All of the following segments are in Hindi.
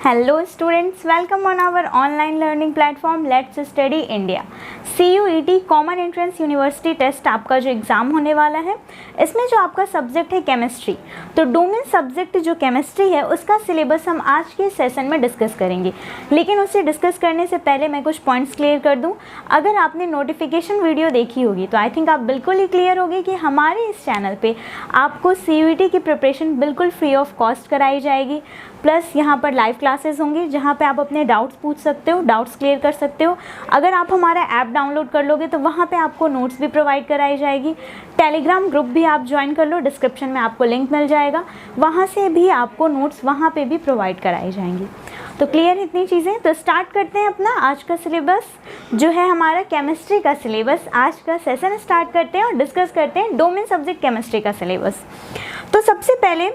Hello students, welcome on our online learning platform Let's Study India। CUET common entrance university test आपका जो एग्ज़ाम होने वाला है, इसमें जो आपका सब्जेक्ट है केमिस्ट्री, तो डोमेन सब्जेक्ट जो केमिस्ट्री है उसका सिलेबस हम आज के सेशन में डिस्कस करेंगे। लेकिन उसे डिस्कस करने से पहले मैं कुछ पॉइंट्स क्लियर कर दूं। अगर आपने नोटिफिकेशन वीडियो देखी होगी तो आई थिंक आप बिल्कुल ही क्लियर होगी कि हमारे इस चैनल पे आपको CUET की प्रिपरेशन बिल्कुल फ्री ऑफ कॉस्ट कराई जाएगी। प्लस यहाँ पर लाइव क्लासेस होंगी जहाँ पे आप अपने डाउट्स पूछ सकते हो, डाउट्स क्लियर कर सकते हो। अगर आप हमारा ऐप डाउनलोड कर लोगे तो वहाँ पे आपको नोट्स भी प्रोवाइड कराई जाएगी। टेलीग्राम ग्रुप भी आप ज्वाइन कर लो, डिस्क्रिप्शन में आपको लिंक मिल जाएगा, वहाँ से भी आपको नोट्स वहाँ पे भी प्रोवाइड कराई जाएंगी। तो क्लियर इतनी चीज़ें। तो स्टार्ट करते हैं अपना आज का सिलेबस जो है हमारा केमिस्ट्री का सिलेबस। आज का सेशन स्टार्ट करते हैं और डिस्कस करते हैं डोमेन सब्जेक्ट केमिस्ट्री का सिलेबस। तो सबसे पहले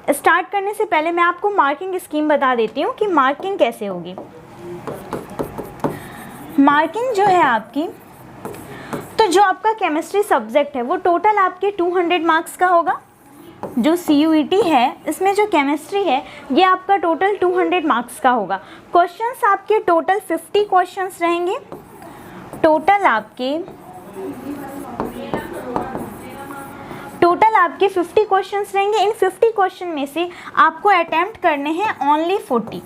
स्टार्ट करने से पहले मैं आपको मार्किंग स्कीम बता देती हूँ कि मार्किंग कैसे होगी। मार्किंग जो है आपकी, तो जो आपका केमिस्ट्री सब्जेक्ट है वो टोटल आपके 200 मार्क्स का होगा। जो CUET है इसमें जो केमिस्ट्री है ये आपका टोटल 200 मार्क्स का होगा। क्वेश्चंस आपके टोटल 50 क्वेश्चंस रहेंगे। टोटल आपके 50 क्वेश्चंस रहेंगे। इन 50 क्वेश्चन में से आपको अटेम्प्ट करने हैं ओनली 40।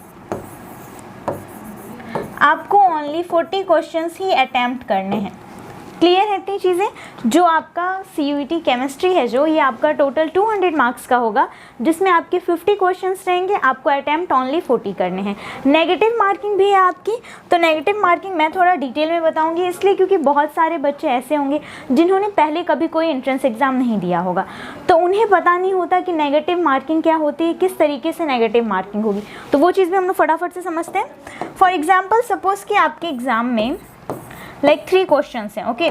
आपको ओनली 40 क्वेश्चंस ही अटेम्प्ट करने हैं। क्लियर है इतनी चीज़ें। जो आपका CUET केमिस्ट्री है जो ये आपका टोटल 200 मार्क्स का होगा, जिसमें आपके 50 क्वेश्चंस रहेंगे, आपको अटेम्प्ट ओनली 40 करने हैं। नेगेटिव मार्किंग भी है आपकी। तो नेगेटिव मार्किंग मैं थोड़ा डिटेल में बताऊंगी, इसलिए क्योंकि बहुत सारे बच्चे ऐसे होंगे जिन्होंने पहले कभी कोई एंट्रेंस एग्ज़ाम नहीं दिया होगा, तो उन्हें पता नहीं होता कि नेगेटिव मार्किंग क्या होती है, किस तरीके से नेगेटिव मार्किंग होगी। तो वो चीज़ भी हम लोग फटाफट से समझते हैं। फॉर एग्जाम्पल सपोज कि आपके एग्ज़ाम में 3 क्वेश्चंस हैं। ओके,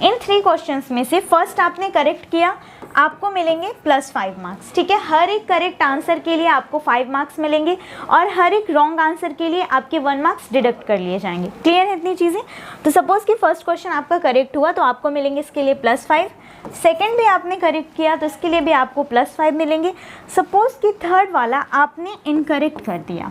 इन 3 क्वेश्चंस में से फर्स्ट आपने करेक्ट किया, आपको मिलेंगे +5 मार्क्स। ठीक है, हर एक करेक्ट आंसर के लिए आपको 5 मार्क्स मिलेंगे और हर एक रॉन्ग आंसर के लिए आपके 1 मार्क्स डिडक्ट कर लिए जाएंगे। क्लियर है इतनी चीज़ें। तो सपोज कि फर्स्ट क्वेश्चन आपका करेक्ट हुआ तो आपको मिलेंगे इसके लिए +5। सेकेंड भी आपने करेक्ट किया तो इसके लिए भी आपको +5 मिलेंगे। सपोज कि थर्ड वाला आपने इनकरेक्ट कर दिया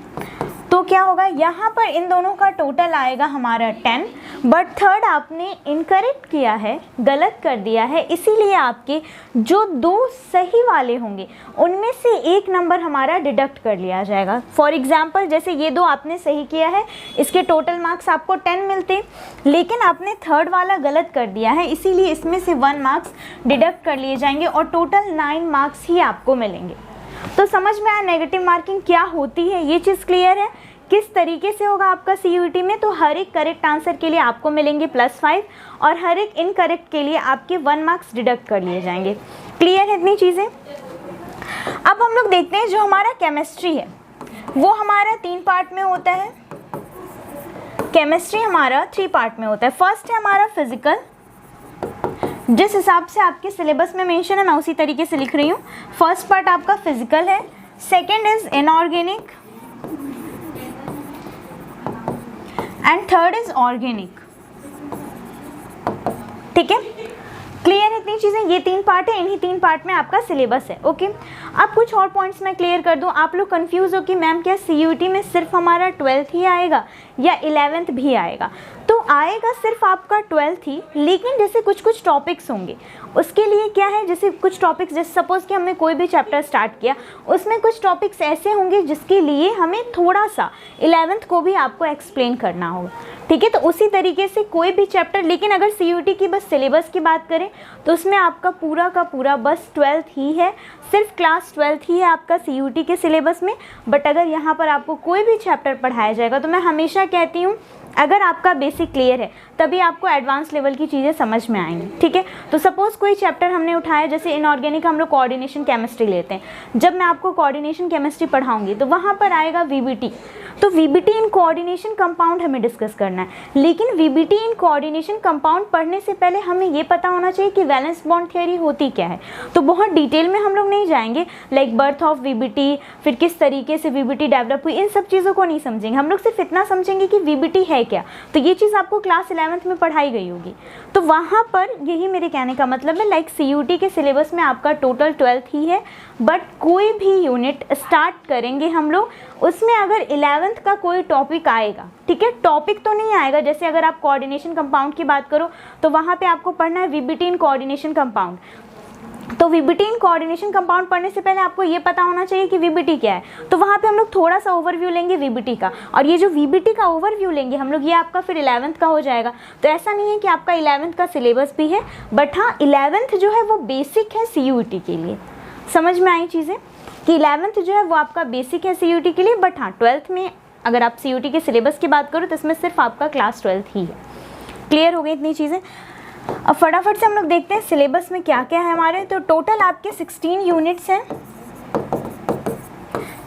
तो क्या होगा, यहाँ पर इन दोनों का टोटल आएगा हमारा 10, बट थर्ड आपने इनकरेक्ट किया है, गलत कर दिया है, इसीलिए आपके जो 2 सही वाले होंगे उनमें से 1 नंबर हमारा डिडक्ट कर लिया जाएगा। फॉर एग्जांपल जैसे ये 2 आपने सही किया है, इसके टोटल मार्क्स आपको 10 मिलते, लेकिन आपने थर्ड वाला गलत कर दिया है, इसीलिए इसमें से 1 मार्क्स डिडक्ट कर लिए जाएंगे और टोटल 9 मार्क्स ही आपको मिलेंगे। तो समझ में आया नेगेटिव मार्किंग क्या होती है, ये चीज़ क्लियर है। किस तरीके से होगा आपका CUET में, तो हर एक करेक्ट आंसर के लिए आपको मिलेंगे +5 और हर एक इनकरेक्ट के लिए आपके 1 मार्क्स डिडक्ट कर लिए जाएंगे। क्लियर है इतनी चीज़ें। अब हम लोग देखते हैं जो हमारा केमिस्ट्री है वो हमारा 3 पार्ट में होता है। केमिस्ट्री हमारा 3 पार्ट में होता है। फर्स्ट है हमारा फिजिकल, जिस हिसाब से आपके सिलेबस में मेंशन है मैं उसी तरीके से लिख रही हूँ। फर्स्ट पार्ट आपका फिजिकल है। Second is inorganic and third is organic. ठीक है, क्लियर है इतनी चीज़ें। ये 3 पार्ट है, इन्हीं 3 पार्ट में आपका सिलेबस है। ओके, अब कुछ और पॉइंट्स मैं क्लियर कर दूं। आप लोग कंफ्यूज हो कि मैम क्या CUET में सिर्फ हमारा 12th ही आएगा या 11th भी आएगा? तो आएगा सिर्फ आपका 12th ही, लेकिन जैसे कुछ टॉपिक्स होंगे उसके लिए क्या है, जैसे कुछ टॉपिक्स, जैसे सपोज़ कि हमने कोई भी चैप्टर स्टार्ट किया उसमें कुछ टॉपिक्स ऐसे होंगे जिसके लिए हमें थोड़ा सा 11th को भी आपको एक्सप्लेन करना होगा। ठीक है, तो उसी तरीके से कोई भी चैप्टर, लेकिन अगर CUET की बस सिलेबस की बात करें तो उसमें आपका पूरा का पूरा बस 12th ही है, सिर्फ क्लास 12th ही है आपका CUET के सिलेबस में। बट अगर यहाँ पर आपको कोई भी चैप्टर पढ़ाया जाएगा तो मैं हमेशा कहती हूँ अगर आपका बेसिक क्लियर है तभी आपको एडवांस लेवल की चीज़ें समझ में आएंगी। ठीक है, तो सपोज़ कोई चैप्टर हमने उठाया, जैसे इनऑर्गेनिक हम लोग कोऑर्डिनेशन केमिस्ट्री लेते हैं। जब मैं आपको कोऑर्डिनेशन केमिस्ट्री पढ़ाऊंगी तो वहाँ पर आएगा VBT, तो VBT इन कोऑर्डिनेशन कंपाउंड हमें डिस्कस करना है। लेकिन VBT इन कोऑर्डिनेशन कंपाउंड पढ़ने से पहले हमें ये पता होना चाहिए कि वैलेंस बॉन्ड थ्योरी होती क्या है। तो बहुत डिटेल में हम लोग नहीं जाएंगे, लाइक बर्थ ऑफ VBT, फिर किस तरीके से VBT डेवलप हुई, इन सब चीज़ों को नहीं समझेंगे। हम लोग सिर्फ इतना समझेंगे कि VBT है क्या। तो ये चीज़ आपको क्लास 11th में पढ़ाई गई होगी। तो वहाँ पर यही मेरे कहने का मतलब है, लाइक CUT के सिलेबस में आपका टोटल 12th ही है, बट कोई भी यूनिट स्टार्ट करेंगे हम लोग, उसमें अगर 11th का कोई टॉपिक आएगा, ठीक है, टॉपिक तो नहीं आएगा, जैसे अगर आप कोऑर्डिनेशन कंपाउंड की बात करो तो वहाँ पे आपको पढ़ना है VBT इन कोऑर्डिनेशन कंपाउंड। तो VBT इन कोऑर्डिनेशन कंपाउंड पढ़ने से पहले आपको ये पता होना चाहिए कि VBT क्या है। तो वहाँ पे हम लोग थोड़ा सा ओवरव्यू लेंगे VBT का, और ये जो VBT का ओवरव्यू लेंगे हम लोग, ये आपका फिर 11th का हो जाएगा। तो ऐसा नहीं है कि आपका 11th का सिलेबस भी है, बट हाँ 11th जो है वो बेसिक है CUT के लिए। समझ में आई चीज़ें कि 11th जो है वो आपका बेसिक है CUT के लिए, बट हाँ 12th में अगर आप CUT के सिलेबस की बात करो तो इसमें सिर्फ आपका क्लास 12th ही है। क्लियर हो गई इतनी चीज़ें। अब फटाफट से हम लोग देखते हैं सिलेबस में क्या क्या है हमारे। तो टोटल आपके 16 यूनिट्स हैं,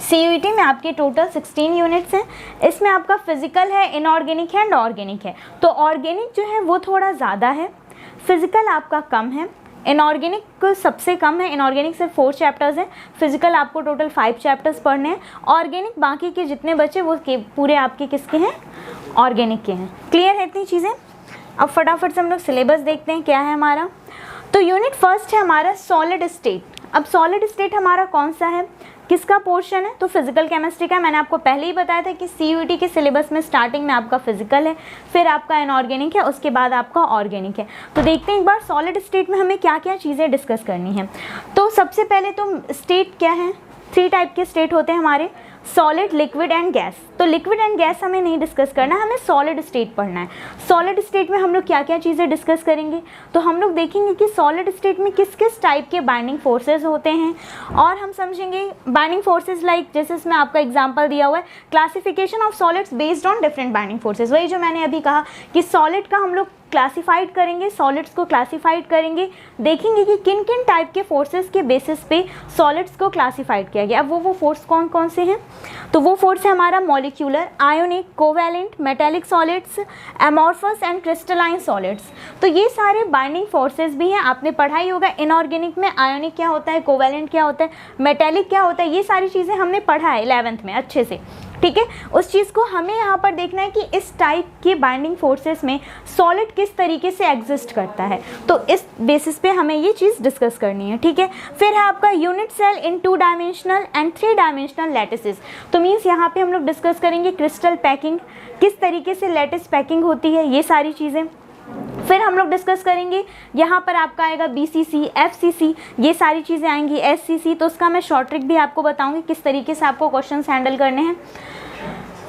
CUT में आपके टोटल 16 यूनिट्स हैं। इसमें आपका फिजिकल है, इनऑर्गेनिक है एंड ऑर्गेनिक है। तो ऑर्गेनिक जो है वो थोड़ा ज़्यादा है, फिजिकल आपका कम है, इनऑर्गेनिक सबसे कम है। इनऑर्गेनिक सिर्फ 4 चैप्टर्स हैं, फिजिकल आपको टोटल 5 चैप्टर्स पढ़ने हैं। ऑर्गेनिक बाकी के जितने बचे वो पूरे आपके किसके हैं, ऑर्गेनिक के हैं। क्लियर है इतनी चीज़ें। अब फटाफट से हम लोग सिलेबस देखते हैं क्या है हमारा। तो यूनिट फर्स्ट है हमारा सॉलिड स्टेट। अब सॉलिड स्टेट हमारा कौन सा है, किसका पोर्शन है, तो फिजिकल केमिस्ट्री का। मैंने आपको पहले ही बताया था कि CUT के सिलेबस में स्टार्टिंग में आपका फिजिकल है, फिर आपका इनऑर्गेनिक है, उसके बाद आपका ऑर्गेनिक है। तो देखते हैं एक बार सॉलिड स्टेट में हमें क्या क्या चीज़ें डिस्कस करनी है। तो सबसे पहले तो स्टेट क्या है, 3 टाइप के स्टेट होते हैं हमारे, सॉलिड, लिक्विड एंड गैस। तो लिक्विड एंड गैस हमें नहीं डिस्कस करना है, हमें सॉलिड स्टेट पढ़ना है। सॉलिड स्टेट में हम लोग क्या क्या चीज़ें डिस्कस करेंगे, तो हम लोग देखेंगे कि सॉलिड स्टेट में किस किस टाइप के बाइंडिंग फोर्सेस होते हैं, और हम समझेंगे बाइंडिंग फोर्सेस लाइक, जैसे इसमें आपका एग्जांपल दिया हुआ है, classification of solids based on different binding forces. वही जो मैंने अभी कहा कि सॉलिड का हम लोग क्लासिफाइड करेंगे, सॉलिड्स को क्लासिफाइड करेंगे, देखेंगे कि किन किन टाइप के फोर्सेस के बेसिस पे सॉलिड्स को क्लासिफाइड किया गया। अब वो फोर्स कौन कौन से हैं, तो वो फोर्स है हमारा molecular, ionic, covalent, metallic solids, amorphous and crystalline solids. तो ये सारे बाइंडिंग फोर्सेस भी हैं, आपने पढ़ाई होगा इनऑर्गेनिक में आयोनिक क्या होता है, कोवैलेंट क्या होता है, मेटेलिक क्या होता है, ये सारी चीज़ें हमने पढ़ा है 11th में अच्छे से। ठीक है, उस चीज़ को हमें यहाँ पर देखना है कि इस टाइप के बाइंडिंग फोर्सेस में सॉलिड किस तरीके से एग्जिस्ट करता है, तो इस बेसिस पे हमें ये चीज़ डिस्कस करनी है। ठीक है, फिर है आपका unit cell in 2 dimensional and 3 dimensional lattices. तो मीन्स यहाँ पे हम लोग डिस्कस करेंगे क्रिस्टल पैकिंग, किस तरीके से लैटिस पैकिंग होती है, ये सारी चीज़ें। फिर हम लोग डिस्कस करेंगे, यहाँ पर आपका आएगा BCC, FCC, ये सारी चीज़ें आएंगी, SCC। तो उसका मैं शॉर्ट ट्रिक भी आपको बताऊंगी किस तरीके से आपको क्वेश्चंस हैंडल करने हैं।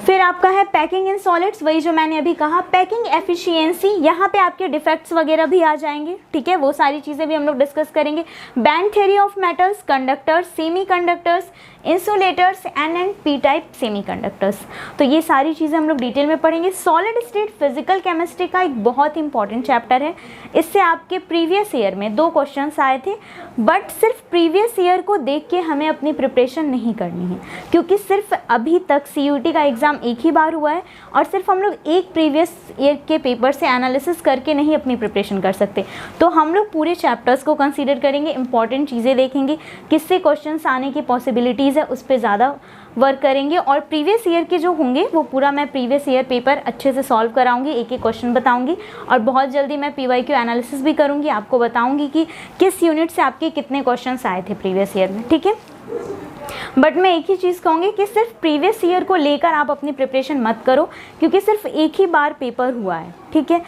फिर आपका है पैकिंग इन सॉलिड्स, वही जो मैंने अभी कहा, पैकिंग एफिशिएंसी, यहाँ पे आपके डिफेक्ट्स वगैरह भी आ जाएंगे। ठीक है, वो सारी चीज़ें भी हम लोग डिस्कस करेंगे। Band theory of metals, conductors, semi conductors, insulators and P type semi conductors. तो ये सारी चीज़ें हम लोग डिटेल में पढ़ेंगे। सॉलिड स्टेट फिजिकल केमिस्ट्री का एक बहुत इंपॉर्टेंट चैप्टर है, इससे आपके प्रीवियस ईयर में 2 क्वेश्चंस आए थे, बट सिर्फ प्रीवियस ईयर को देख के हमें अपनी प्रिपरेशन नहीं करनी है, क्योंकि सिर्फ अभी तक CUT का एग्ज़ाम एक ही बार हुआ है, और सिर्फ हम लोग एक प्रीवियस ईयर के पेपर से एनालिसिस करके नहीं अपनी प्रिपरेशन कर सकते। तो हम लोग पूरे चैप्टर्स को कंसीडर करेंगे, इंपॉर्टेंट चीज़ें देखेंगे, किससे क्वेश्चंस आने की पॉसिबिलिटीज़ है, उस पर ज़्यादा वर्क करेंगे। और प्रीवियस ईयर के जो होंगे वो पूरा मैं प्रीवियस ईयर पेपर अच्छे से सॉल्व कराऊंगी, एक एक क्वेश्चन बताऊंगी, और बहुत जल्दी मैं PYQ एनालिसिस भी करूंगी, आपको बताऊंगी कि किस यूनिट से आपके कितने क्वेश्चंस आए थे प्रीवियस ईयर में। ठीक है, बट मैं एक ही चीज़ कहूँगी कि सिर्फ प्रीवियस ईयर को लेकर आप अपनी प्रिपरेशन मत करो, क्योंकि सिर्फ एक ही बार पेपर हुआ है। ठीक है,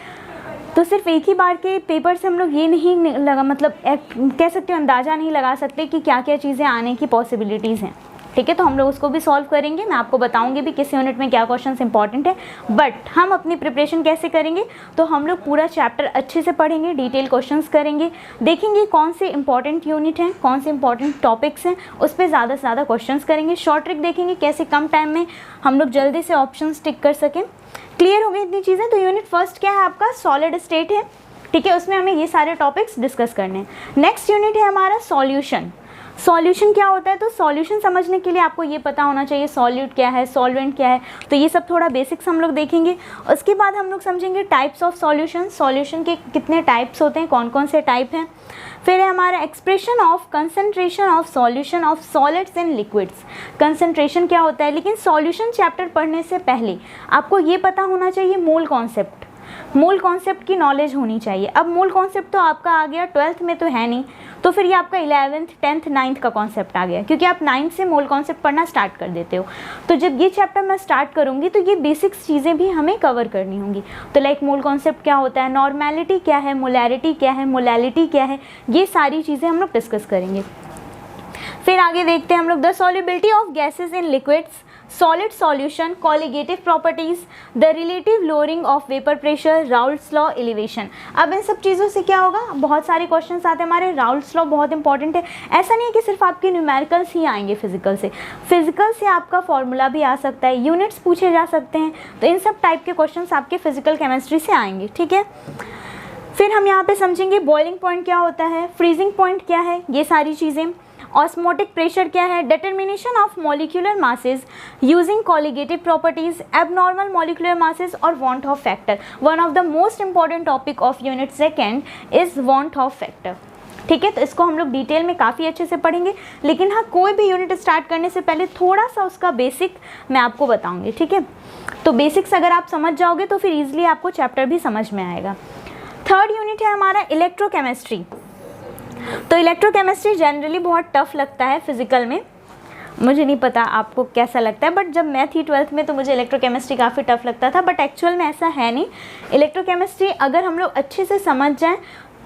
तो सिर्फ एक ही बार के पेपर से हम लोग ये नहीं लगा, मतलब कह सकते हो अंदाज़ा नहीं लगा सकते कि क्या क्या चीज़ें आने की पॉसिबिलिटीज़ हैं। ठीक है, तो हम लोग उसको भी सॉल्व करेंगे, मैं आपको बताऊंगी भी किस यूनिट में क्या क्वेश्चंस इंपॉर्टेंट है। बट हम अपनी प्रिपरेशन कैसे करेंगे, तो हम लोग पूरा चैप्टर अच्छे से पढ़ेंगे, डिटेल क्वेश्चंस करेंगे, देखेंगे कौन से इंपॉर्टेंट यूनिट हैं, कौन से इंपॉर्टेंट टॉपिक्स हैं, उस पर ज़्यादा से ज़्यादा क्वेश्चंस करेंगे। शॉर्ट ट्रिक देखेंगे कैसे कम टाइम में हम लोग जल्दी से ऑप्शन टिक कर सकें। क्लियर हो गई इतनी चीज़ें। तो यूनिट फर्स्ट क्या है आपका, सॉलिड स्टेट है। ठीक है, उसमें हमें ये सारे टॉपिक्स डिस्कस करने हैं। नेक्स्ट यूनिट है हमारा सॉल्यूशन। सॉल्यूशन क्या होता है, तो सॉल्यूशन समझने के लिए आपको ये पता होना चाहिए सॉल्यूट क्या है, सॉल्वेंट क्या है, तो ये सब थोड़ा बेसिक्स हम लोग देखेंगे। उसके बाद हम लोग समझेंगे टाइप्स ऑफ सॉल्यूशन, सॉल्यूशन के कितने टाइप्स होते हैं, कौन कौन से टाइप हैं। फिर है हमारा expression of concentration of solution of solids and liquids. Concentration क्या होता है, लेकिन सॉल्यूशन चैप्टर पढ़ने से पहले आपको ये पता होना चाहिए मोल कॉन्सेप्ट। मूल कॉन्सेप्ट की नॉलेज होनी चाहिए। अब मूल कॉन्सेप्ट तो आपका आ गया 12th में तो है नहीं, तो फिर ये आपका 11th 10th 9th का कॉन्सेप्ट आ गया, क्योंकि आप 9th से मूल कॉन्सेप्ट पढ़ना स्टार्ट कर देते हो। तो जब ये चैप्टर मैं स्टार्ट करूँगी तो ये बेसिक्स चीज़ें भी हमें कवर करनी होंगी। तो लाइक मूल कॉन्सेप्ट क्या होता है, नॉर्मेलिटी क्या है, मोलैरिटी क्या है, मोलैलिटी क्या है, ये सारी चीज़ें हम लोग डिस्कस करेंगे। फिर आगे देखते हैं हम लोग the solubility of gases in liquids, solid solution, colligative properties, the relative lowering of vapour pressure, Raoult's law, elevation. अब इन सब चीज़ों से क्या होगा, बहुत सारे क्वेश्चंस आते हैं हमारे। राउल्ट्स लॉ बहुत इंपॉर्टेंट है, ऐसा नहीं है कि सिर्फ आपके न्यूमेरिकल्स ही आएंगे फिजिकल से आपका फॉर्मूला भी आ सकता है, यूनिट्स पूछे जा सकते हैं। तो इन सब टाइप के क्वेश्चन आपके फिजिकल केमिस्ट्री से आएंगे, ठीक है। फिर हम यहाँ पे समझेंगे बॉइलिंग पॉइंट क्या होता है, फ्रीजिंग पॉइंट क्या है, ये सारी चीज़ें। ऑस्मोटिक प्रेशर क्या है, determination of molecular masses using colligative properties, abnormal molecular masses और van't Hoff factor. One of the most important topic of unit second is van't Hoff factor, ठीक है। तो इसको हम लोग डिटेल में काफ़ी अच्छे से पढ़ेंगे, लेकिन हाँ कोई भी यूनिट स्टार्ट करने से पहले थोड़ा सा उसका बेसिक मैं आपको बताऊंगी, ठीक है। तो बेसिक्स अगर आप समझ जाओगे तो फिर ईजिली आपको चैप्टर भी समझ में आएगा। थर्ड यूनिट है हमारा इलेक्ट्रोकेमिस्ट्री। तो इलेक्ट्रोकेमिस्ट्री जनरली बहुत टफ लगता है फिजिकल में, मुझे नहीं पता आपको कैसा लगता है, बट जब मैं थी 12th में तो मुझे इलेक्ट्रोकेमिस्ट्री काफ़ी टफ लगता था, बट एक्चुअल में ऐसा है नहीं। इलेक्ट्रोकेमिस्ट्री अगर हम लोग अच्छे से समझ जाएं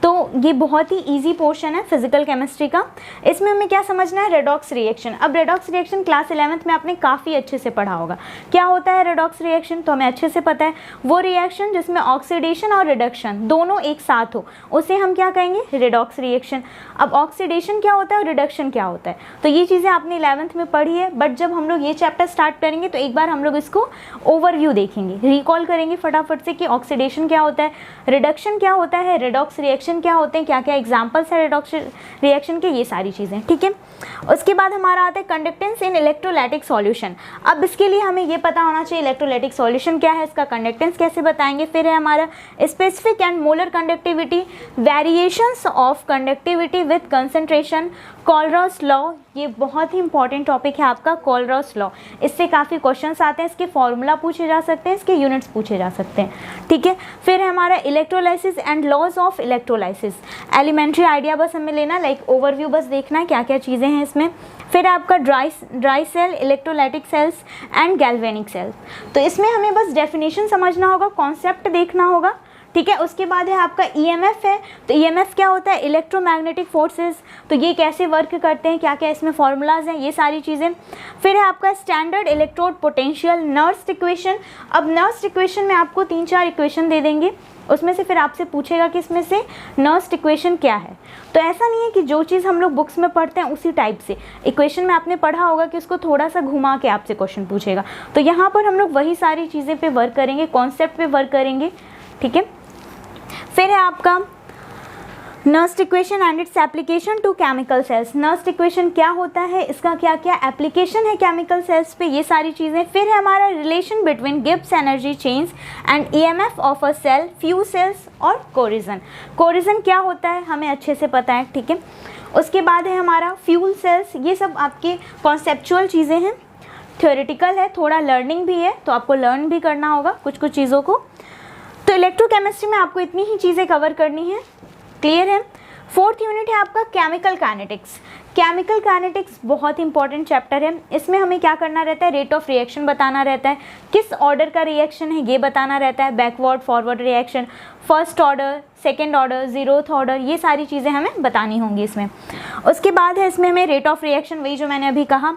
तो ये बहुत ही इजी पोर्शन है फिजिकल केमिस्ट्री का। इसमें हमें क्या समझना है, रेडॉक्स रिएक्शन। अब रेडॉक्स रिएक्शन क्लास 11th में आपने काफ़ी अच्छे से पढ़ा होगा। क्या होता है रेडॉक्स रिएक्शन, तो हमें अच्छे से पता है। वो रिएक्शन जिसमें ऑक्सीडेशन और रिडक्शन दोनों एक साथ हो, उसे हम क्या कहेंगे, रेडॉक्स रिएक्शन। अब ऑक्सीडेशन क्या होता है और रिडक्शन क्या होता है, तो ये चीज़ें आपने 11th में पढ़ी है, बट जब हम लोग ये चैप्टर स्टार्ट करेंगे तो एक बार हम लोग इसको ओवरव्यू देखेंगे, रिकॉल करेंगे फटाफट से कि ऑक्सीडेशन क्या होता है, रिडक्शन क्या होता है, रेडॉक्स रिएक्शन क्या होते हैं, क्या क्या एग्जांपल्स है रेडॉक्स रिएक्शन के, ये सारी चीज़ें, ठीक है। उसके बाद हमारा आता है कंडक्टेंस इन इलेक्ट्रोलाइटिक सॉल्यूशन। अब इसके लिए हमें ये पता होना चाहिए इलेक्ट्रोलाइटिक सॉल्यूशन क्या है, इसका कंडक्टेंस कैसे बताएंगे। फिर है हमारा specific and molar conductivity, variations of conductivity with concentration, कोलरॉस law, ये बहुत ही इंपॉर्टेंट टॉपिक है आपका कोलरॉस लॉ। इससे काफ़ी क्वेश्चंस आते हैं, इसके फॉर्मूला पूछे जा सकते हैं, इसके यूनिट्स पूछे जा सकते हैं, ठीक है। फिर है हमारा electrolysis and laws of electrolysis. Elementary idea बस हमें लेना, लाइक ओवरव्यू बस देखना है क्या क्या चीज़ें हैं इसमें। फिर आपका dry cell, electrolytic cells and galvanic cells. तो इसमें हमें बस डेफिनेशन समझना होगा, कॉन्सेप्ट देखना होगा, ठीक है। उसके बाद है आपका ईएमएफ है, तो ईएमएफ क्या होता है, इलेक्ट्रोमैग्नेटिक फोर्सेस, तो ये कैसे वर्क करते हैं, क्या क्या इसमें फॉर्मूलाज हैं, ये सारी चीज़ें। फिर है आपका standard electrode potential, Nernst equation. अब नर्स्ट इक्वेशन में आपको 3-4 इक्वेशन दे देंगे, उसमें से फिर आपसे पूछेगा कि इसमें से नर्स्ट इक्वेशन क्या है। तो ऐसा नहीं है कि जो चीज़ हम लोग बुक्स में पढ़ते हैं उसी टाइप से इक्वेशन में आपने पढ़ा होगा कि उसको थोड़ा सा घुमा के आपसे क्वेश्चन पूछेगा, तो यहाँ पर हम लोग वही सारी चीज़ें पे वर्क करेंगे, कॉन्सेप्ट पे वर्क करेंगे, ठीक है। फिर है आपका Nernst equation and its application to chemical cells. Nernst equation क्या होता है, इसका क्या क्या एप्लीकेशन है केमिकल सेल्स पे, ये सारी चीज़ें। फिर है हमारा relation between Gibbs energy change and EMF of a cell, few cells और कोरिजन। कोरिजन क्या होता है हमें अच्छे से पता है, ठीक है। उसके बाद है हमारा फ्यूल सेल्स, ये सब आपके कॉन्सेप्चुअल चीज़ें हैं, थ्योरेटिकल है, थोड़ा लर्निंग भी है, तो आपको लर्न भी करना होगा कुछ कुछ चीज़ों को। तो इलेक्ट्रोकेमिस्ट्री में आपको इतनी ही चीज़ें कवर करनी है, क्लियर है। फोर्थ यूनिट है आपका केमिकल काइनेटिक्स। केमिकल काइनेटिक्स बहुत इंपॉर्टेंट चैप्टर है, इसमें हमें क्या करना रहता है, रेट ऑफ रिएक्शन बताना रहता है, किस ऑर्डर का रिएक्शन है ये बताना रहता है, backward forward reaction, first order, second order, 0th order, ये सारी चीज़ें हमें बतानी होंगी इसमें। उसके बाद है इसमें हमें रेट ऑफ रिएक्शन, वही जो मैंने अभी कहा।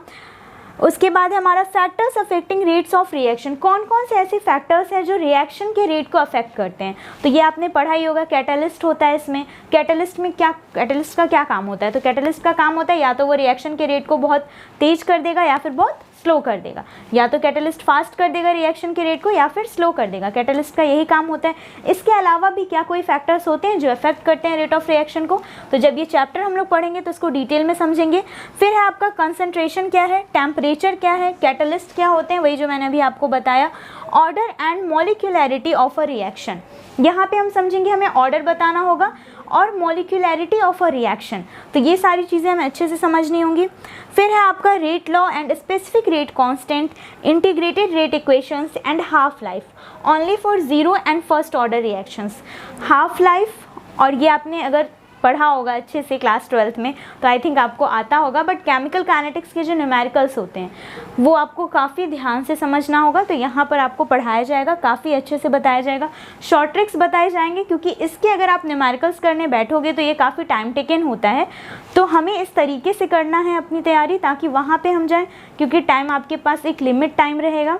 उसके बाद है हमारा factors affecting rates of reaction, कौन कौन से ऐसे फैक्टर्स हैं जो रिएक्शन के रेट को अफेक्ट करते हैं, तो ये आपने पढ़ा ही होगा। कैटलिस्ट होता है इसमें, कैटलिस्ट में क्या, कैटलिस्ट का क्या काम होता है, तो कैटलिस्ट का काम होता है या तो वो रिएक्शन के रेट को बहुत तेज कर देगा या फिर बहुत स्लो कर देगा, या तो कैटलिस्ट फास्ट कर देगा रिएक्शन के रेट को या फिर स्लो कर देगा, कैटलिस्ट का यही काम होता है। इसके अलावा भी क्या कोई फैक्टर्स होते हैं जो अफेक्ट करते हैं रेट ऑफ रिएक्शन को, तो जब ये चैप्टर हम लोग पढ़ेंगे तो इसको डिटेल में समझेंगे। फिर है आपका कंसंट्रेशन क्या है, टेम्परेचर क्या है, कैटलिस्ट क्या होते हैं, वही जो मैंने अभी आपको बताया। Order and molecularity of a reaction, यहाँ पे हम समझेंगे हमें ऑर्डर बताना होगा और मॉलिक्यूलैरिटी ऑफ अ रिएक्शन। तो ये सारी चीज़ें हमें अच्छे से समझनी होंगी। फिर है आपका rate law and specific rate constant, integrated rate equations and half life only for zero and first order reactions. Half life, और ये आपने अगर पढ़ा होगा अच्छे से क्लास 12th में तो आई थिंक आपको आता होगा, बट केमिकल काइनेटिक्स के जो न्यूमेरिकल्स होते हैं वो आपको काफ़ी ध्यान से समझना होगा। तो यहाँ पर आपको पढ़ाया जाएगा, काफ़ी अच्छे से बताया जाएगा, शॉर्ट ट्रिक्स बताए जाएंगे, क्योंकि इसके अगर आप न्यूमेरिकल्स करने बैठोगे तो ये काफ़ी टाइम टेकन होता है। तो हमें इस तरीके से करना है अपनी तैयारी ताकि वहाँ पर हम जाएँ, क्योंकि टाइम आपके पास एक लिमिट टाइम रहेगा।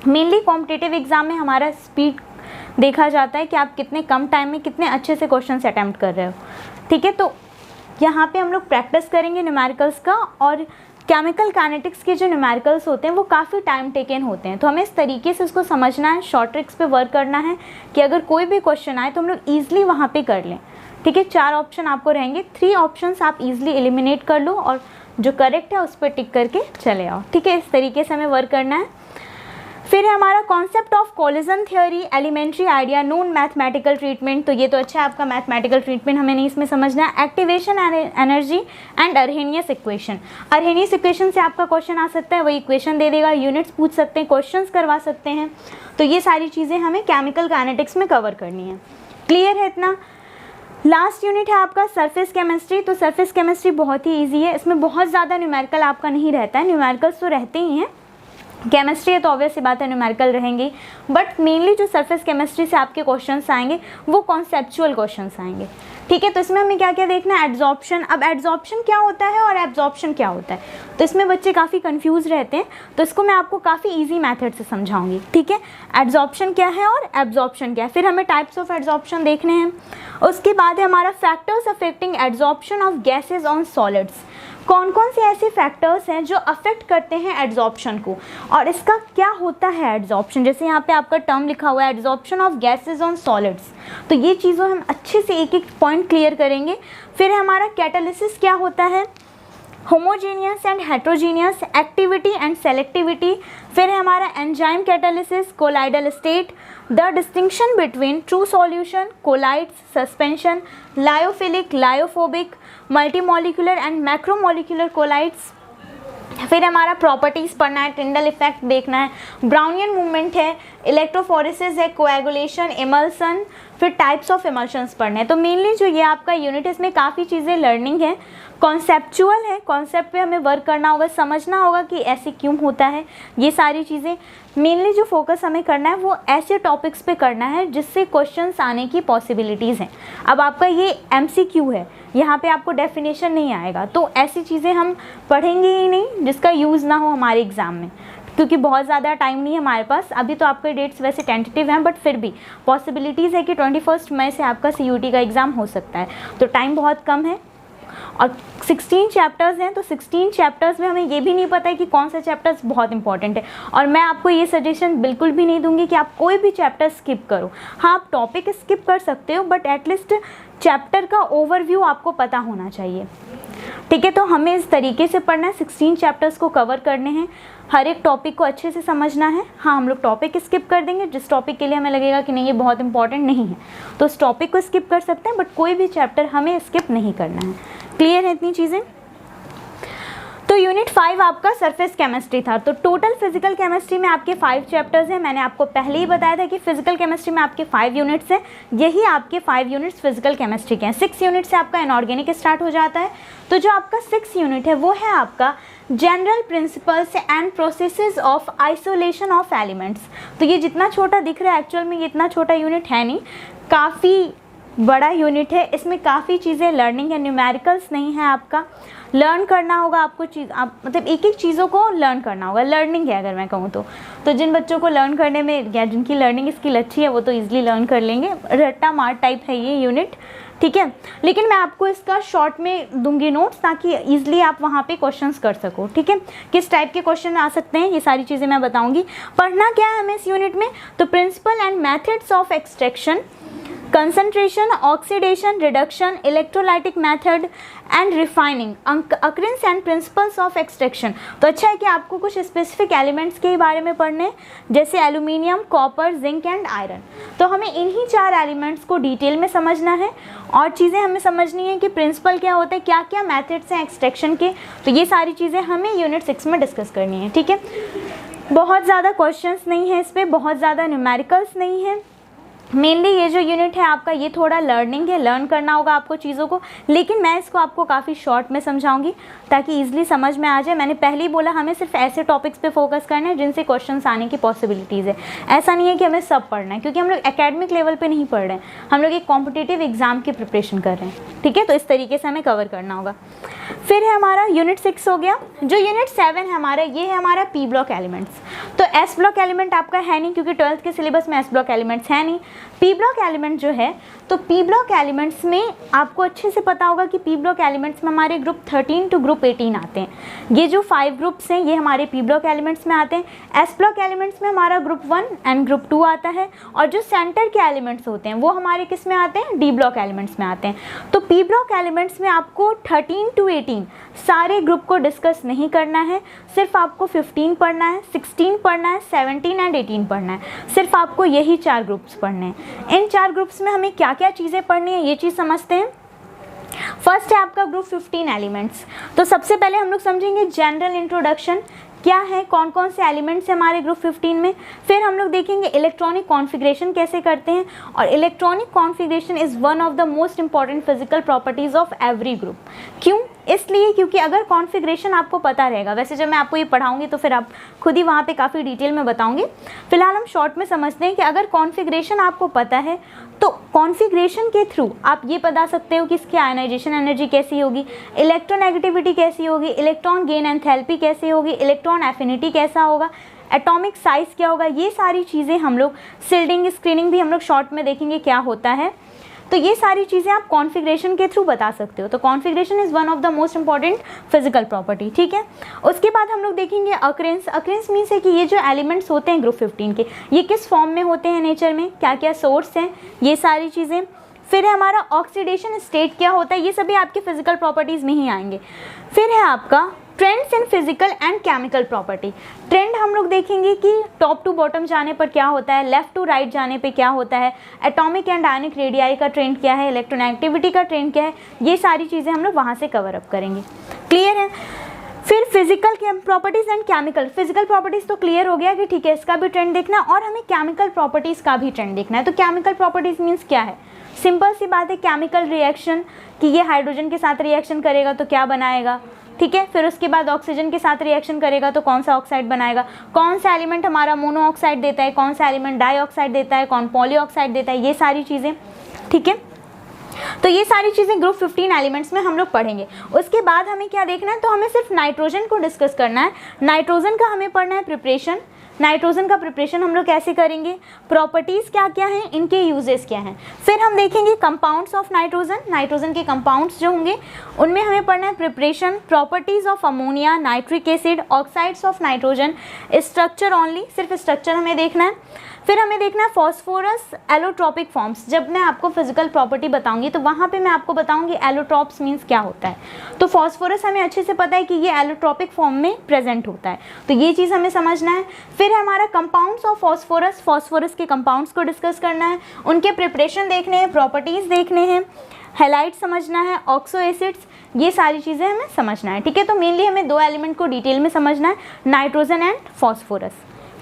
मेनली कॉम्पिटिटिव एग्ज़ाम में हमारा स्पीड देखा जाता है कि आप कितने कम टाइम में कितने अच्छे से क्वेश्चंस अटेम्प्ट कर रहे हो। ठीक है, तो यहाँ पे हम लोग प्रैक्टिस करेंगे न्यूमेरिकल्स का, और केमिकल काइनेटिक्स के जो न्यूमेरिकल्स होते हैं वो काफ़ी टाइम टेकन होते हैं। तो हमें इस तरीके से उसको समझना है, शॉर्ट ट्रिक्स पे वर्क करना है कि अगर कोई भी क्वेश्चन आए तो हम लोग ईजिली वहाँ पे कर लें। ठीक है, 4 ऑप्शन आपको रहेंगे, 3 ऑप्शंस आप ईजिली एलिमिनेट कर लो और जो करेक्ट है उस पर टिक करके चले आओ। ठीक है, इस तरीके से हमें वर्क करना है। फिर है हमारा concept of collision theory, elementary idea, known mathematical treatment. तो ये तो अच्छा है आपका, मैथमेटिकल ट्रीटमेंट हमें नहीं इसमें समझना है। Activation energy and Arrhenius equation. Arrhenius equation से आपका क्वेश्चन आ सकता है, वही इक्वेशन दे देगा, यूनिट्स पूछ सकते हैं, क्वेश्चंस करवा सकते हैं। तो ये सारी चीज़ें हमें केमिकल काइनेटिक्स में कवर करनी है। क्लियर है इतना? लास्ट यूनिट है आपका सरफेस केमिस्ट्री। तो सरफेस केमिस्ट्री बहुत ही ईजी है, इसमें बहुत ज़्यादा न्यूमेरिकल आपका नहीं रहता है, न्यूमेरिकल्स तो रहते ही हैं। केमिस्ट्री है तो ऑब्वियस सी बात है न्यूमेरिकल रहेंगे, बट मेनली जो सरफेस केमिस्ट्री से आपके क्वेश्चंस आएंगे वो कॉन्सेप्चुअल क्वेश्चंस आएंगे। ठीक है, तो इसमें हमें क्या क्या देखना है? एड्जॉर्प्शन। अब एड्जॉर्प्शन क्या होता है और एब्जॉर्प्शन क्या होता है, तो इसमें बच्चे काफ़ी कंफ्यूज रहते हैं, तो इसको मैं आपको काफ़ी ईजी मेथड से समझाऊंगी। ठीक है, एड्जॉर्प्शन क्या है और एब्जॉर्प्शन क्या है। फिर हमें टाइप्स ऑफ एड्जॉर्प्शन देखने हैं। उसके बाद है हमारा factors affecting adsorption of gases on solids. कौन कौन से ऐसे फैक्टर्स हैं जो अफेक्ट करते हैं एड्जॉर्प्शन को, और इसका क्या होता है एड्जॉर्प्शन। जैसे यहाँ पे आपका टर्म लिखा हुआ है adsorption of gases on solids, तो ये चीज़ों हम अच्छे से एक एक पॉइंट क्लियर करेंगे। फिर हमारा कैटालिसिस क्या होता है, homogeneous and heterogeneous, activity and selectivity. फिर है हमारा enzyme catalysis, colloidal state, the distinction between true solution, colloids, suspension, lyophilic, lyophobic, multimolecular and macromolecular colloids. फिर हमारा प्रॉपर्टीज़ पढ़ना है, टिंडल इफेक्ट देखना है, ब्राउनियन मूवमेंट है, इलेक्ट्रोफोरेसिस है, कोएगुलेशन, इमल्सन, फिर टाइप्स ऑफ इमल्शंस पढ़ने हैं। तो मेनली जो ये आपका यूनिट है इसमें काफ़ी चीज़ें लर्निंग है, कॉन्सेप्चुअल है, कॉन्सेप्ट पे हमें वर्क करना होगा, समझना होगा कि ऐसे क्यों होता है। ये सारी चीज़ें मेनली जो फोकस हमें करना है वो ऐसे टॉपिक्स पे करना है जिससे क्वेश्चंस आने की पॉसिबिलिटीज़ हैं। अब आपका ये MCQ है, यहाँ पे आपको डेफिनेशन नहीं आएगा, तो ऐसी चीज़ें हम पढ़ेंगे ही नहीं जिसका यूज़ ना हो हमारे एग्ज़ाम में, क्योंकि बहुत ज़्यादा टाइम नहीं है हमारे पास। अभी तो आपके डेट्स वैसे टेंटेटिव हैं, बट फिर भी पॉसिबिलिटीज़ है कि 21 मई से आपका CUT का एग्ज़ाम हो सकता है, तो टाइम बहुत कम है। और 16 चैप्टर्स हैं, तो 16 चैप्टर्स में हमें ये भी नहीं पता है कि कौन सा चैप्टर्स बहुत इंपॉर्टेंट है, और मैं आपको ये सजेशन बिल्कुल भी नहीं दूंगी कि आप कोई भी चैप्टर स्किप करो। हाँ, आप टॉपिक स्किप कर सकते हो, बट एटलीस्ट चैप्टर का ओवरव्यू आपको पता होना चाहिए। ठीक है, तो हमें इस तरीके से पढ़ना है, 16 चैप्टर्स को कवर करने हैं, हर एक टॉपिक को अच्छे से समझना है। हाँ, हम लोग टॉपिक स्किप कर देंगे जिस टॉपिक के लिए हमें लगेगा कि नहीं ये बहुत इंपॉर्टेंट नहीं है, तो उस टॉपिक को स्किप कर सकते हैं, बट कोई भी चैप्टर हमें स्किप नहीं करना है। क्लियर है इतनी चीज़ें? तो यूनिट 5 आपका सरफेस केमिस्ट्री था। तो टोटल फिजिकल केमिस्ट्री में आपके 5 चैप्टर्स हैं। मैंने आपको पहले ही बताया था कि फिजिकल केमिस्ट्री में आपके 5 यूनिट्स हैं, यही आपके 5 यूनिट्स फिजिकल केमिस्ट्री के हैं। 6 यूनिट से आपका इनऑर्गेनिक स्टार्ट हो जाता है। तो जो आपका 6 यूनिट है वो है आपका general principles and processes of isolation of elements. तो ये जितना छोटा दिख रहा है एक्चुअल में ये इतना छोटा यूनिट है नहीं, काफ़ी बड़ा यूनिट है। इसमें काफ़ी चीज़ें लर्निंग है, न्यूमेरिकल्स नहीं है, आपका लर्न करना होगा आपको आप मतलब एक एक चीज़ों को लर्न करना होगा, लर्निंग है अगर मैं कहूँ तो जिन बच्चों को लर्न करने में या जिनकी लर्निंग स्किल अच्छी है वो तो ईजिली लर्न कर लेंगे। रट्टा मार टाइप है ये यूनिट, ठीक है, लेकिन मैं आपको इसका शॉर्ट में दूंगी नोट्स ताकि ईजिली आप वहाँ पे क्वेश्चंस कर सको। ठीक है, किस टाइप के क्वेश्चन आ सकते हैं ये सारी चीज़ें मैं बताऊँगी। पढ़ना क्या है हमें इस यूनिट में, तो principle and methods of extraction, concentration, oxidation, reduction, electrolytic method and refining, occurrence and principles of extraction. तो अच्छा है कि आपको कुछ स्पेसिफिक एलिमेंट्स के बारे में पढ़ने हैं, जैसे aluminium, copper, zinc and iron. तो हमें इन्हीं 4 एलिमेंट्स को डिटेल में समझना है और चीज़ें हमें समझनी है कि प्रिंसिपल क्या होते हैं, क्या क्या मेथड्स हैं एक्सट्रैक्शन के। तो ये सारी चीज़ें हमें यूनिट 6 में डिस्कस करनी है, ठीक है। बहुत ज़्यादा क्वेश्चंस नहीं है इस पर, बहुत ज़्यादा न्यूमेरिकल्स नहीं है। मेनली ये जो यूनिट है आपका, ये थोड़ा लर्निंग है, लर्न करना होगा आपको चीज़ों को, लेकिन मैं इसको आपको काफ़ी शॉर्ट में समझाऊंगी ताकि इजीली समझ में आ जाए। मैंने पहले ही बोला हमें सिर्फ ऐसे टॉपिक्स पे फोकस करना है जिनसे क्वेश्चंस आने की पॉसिबिलिटीज़ है। ऐसा नहीं है कि हमें सब पढ़ना है, क्योंकि हम लोग एकेडमिक लेवल पे नहीं पढ़ रहे हैं, हम लोग एक कॉम्पिटिटिव एग्जाम की प्रिपरेशन कर रहे हैं, ठीक है। तो इस तरीके से हमें कवर करना होगा। फिर है हमारा यूनिट 6 हो गया। जो यूनिट 7 है हमारा, ये है हमारा पी ब्लॉक एलिमेंट्स। तो एस ब्लॉक एलिमेंट आपका है नहीं, क्योंकि 12th के सिलेबस में एस ब्लॉक एलिमेंट्स है नहीं। पी ब्लॉक एलिमेंट जो है, तो पी ब्लॉक एलिमेंट्स में आपको अच्छे से पता होगा कि पी ब्लॉक एलिमेंट्स में हमारे ग्रुप 13 टू ग्रुप 18 आते हैं। ये जो 5 ग्रुप्स हैं ये हमारे पी ब्लॉक एलिमेंट्स में आते हैं। एस ब्लॉक एलिमेंट्स में हमारा ग्रुप 1 एंड ग्रुप 2 आता है, और जो सेंटर के एलिमेंट्स होते हैं वो हमारे किस में आते हैं, डी ब्लॉक एलिमेंट्स में आते हैं। तो पी ब्लॉक एलिमेंट्स में आपको 13 टू 18 सारे ग्रुप को डिस्कस नहीं करना है, सिर्फ आपको 15 पढ़ना है, 16 पढ़ना है, 17 एंड 18 पढ़ना है। सिर्फ आपको यही 4 ग्रुप्स पढ़ने हैं। इन 4 ग्रुप्स में हमें क्या क्या चीज़ें पढ़नी है ये चीज़ समझते हैं। फर्स्ट है आपका ग्रुप 15 एलिमेंट्स। तो सबसे पहले हम लोग समझेंगे जनरल इंट्रोडक्शन, क्या है, कौन कौन से एलिमेंट्स हैं हमारे ग्रुप 15 में। फिर हम लोग देखेंगे इलेक्ट्रॉनिक कॉन्फ़िगरेशन कैसे करते हैं, और electronic configuration is one of the most important physical properties of every group. क्यों? इसलिए क्योंकि अगर कॉन्फ़िगरेशन आपको पता रहेगा, वैसे जब मैं आपको ये पढ़ाऊंगी तो फिर आप खुद ही वहाँ पे काफ़ी डिटेल में बताऊंगी, फिलहाल हम शॉर्ट में समझते हैं कि अगर कॉन्फ़िगरेशन आपको पता है तो कॉन्फ़िगरेशन के थ्रू आप ये बता सकते हो कि इसकी आयनाइजेशन एनर्जी कैसी होगी, इलेक्ट्रोनेगेटिविटी कैसी होगी, इलेक्ट्रॉन गेन एंथैल्पी कैसी होगी, इलेक्ट्रॉन एफिनिटी कैसा होगा, एटॉमिक साइज़ क्या होगा। ये सारी चीज़ें हम लोग, सिल्डिंग स्क्रीनिंग भी हम लोग शॉर्ट में देखेंगे क्या होता है। तो ये सारी चीज़ें आप कॉन्फ़िगरेशन के थ्रू बता सकते हो। तो configuration is one of the most important physical property, ठीक है। उसके बाद हम लोग देखेंगे अकरेंस। अकरेंस मीन्स है कि ये जो एलिमेंट्स होते हैं ग्रुप 15 के, ये किस फॉर्म में होते हैं नेचर में, क्या क्या सोर्स हैं, ये सारी चीज़ें। फिर है हमारा ऑक्सीडेशन स्टेट क्या होता है, ये सभी आपके फिजिकल प्रॉपर्टीज़ में ही आएंगे। फिर है आपका trends in physical and chemical property. Trend हम लोग देखेंगे कि टॉप टू बॉटम जाने पर क्या होता है, लेफ्ट टू राइट जाने पे क्या होता है, एटॉमिक एंड आयनिक रेडियाई का ट्रेंड क्या है, इलेक्ट्रोनेगेटिविटी का ट्रेंड क्या है, ये सारी चीज़ें हम लोग वहाँ से कवर अप करेंगे। क्लियर है। फिर physical properties and chemical. Physical properties तो क्लियर हो गया कि ठीक है, इसका भी ट्रेंड देखना है, और हमें केमिकल प्रॉपर्टीज़ का भी ट्रेंड देखना है। तो केमिकल प्रॉपर्टीज़ मीन्स क्या है, सिंपल सी बात है, केमिकल रिएक्शन कि ये हाइड्रोजन के साथ रिएक्शन करेगा तो क्या बनाएगा, ठीक है। फिर उसके बाद ऑक्सीजन के साथ रिएक्शन करेगा तो कौन सा ऑक्साइड बनाएगा, कौन सा एलिमेंट हमारा मोनो ऑक्साइड देता है, कौन सा एलिमेंट डाइऑक्साइड देता है, कौन पॉली ऑक्साइड देता है, ये सारी चीज़ें, ठीक है। तो ये सारी चीज़ें ग्रुप 15 एलिमेंट्स में हम लोग पढ़ेंगे। उसके बाद हमें क्या देखना है, तो हमें सिर्फ नाइट्रोजन को डिस्कस करना है। नाइट्रोजन का हमें पढ़ना है प्रिपरेशन। नाइट्रोजन का प्रिपरेशन हम लोग कैसे करेंगे, प्रॉपर्टीज़ क्या क्या हैं, इनके यूजेस क्या हैं। फिर हम देखेंगे कंपाउंड्स ऑफ नाइट्रोजन। नाइट्रोजन के कंपाउंड्स जो होंगे उनमें हमें पढ़ना है preparation, properties of ammonia, nitric acid, oxides of nitrogen, structure only, सिर्फ स्ट्रक्चर हमें देखना है। फिर हमें देखना है फॉस्फोरस एलोट्रॉपिक फॉर्म्स। जब मैं आपको फिजिकल प्रॉपर्टी बताऊंगी तो वहाँ पे मैं आपको बताऊंगी एलोट्रॉप्स मीन्स क्या होता है। तो फॉस्फोरस हमें अच्छे से पता है कि ये एलोट्रॉपिक फॉर्म में प्रेजेंट होता है, तो ये चीज़ हमें समझना है। फिर हमारा कंपाउंड्स ऑफ फॉस्फोरस, फॉस्फोरस के कंपाउंड्स को डिस्कस करना है, उनके प्रिपरेशन देखने हैं, प्रॉपर्टीज़ देखने हैं, हैलाइड समझना है, ऑक्सो एसिड्स, ये सारी चीज़ें हमें समझना है, ठीक है। तो मेनली हमें 2 एलिमेंट को डिटेल में समझना है, नाइट्रोजन एंड फॉस्फोरस।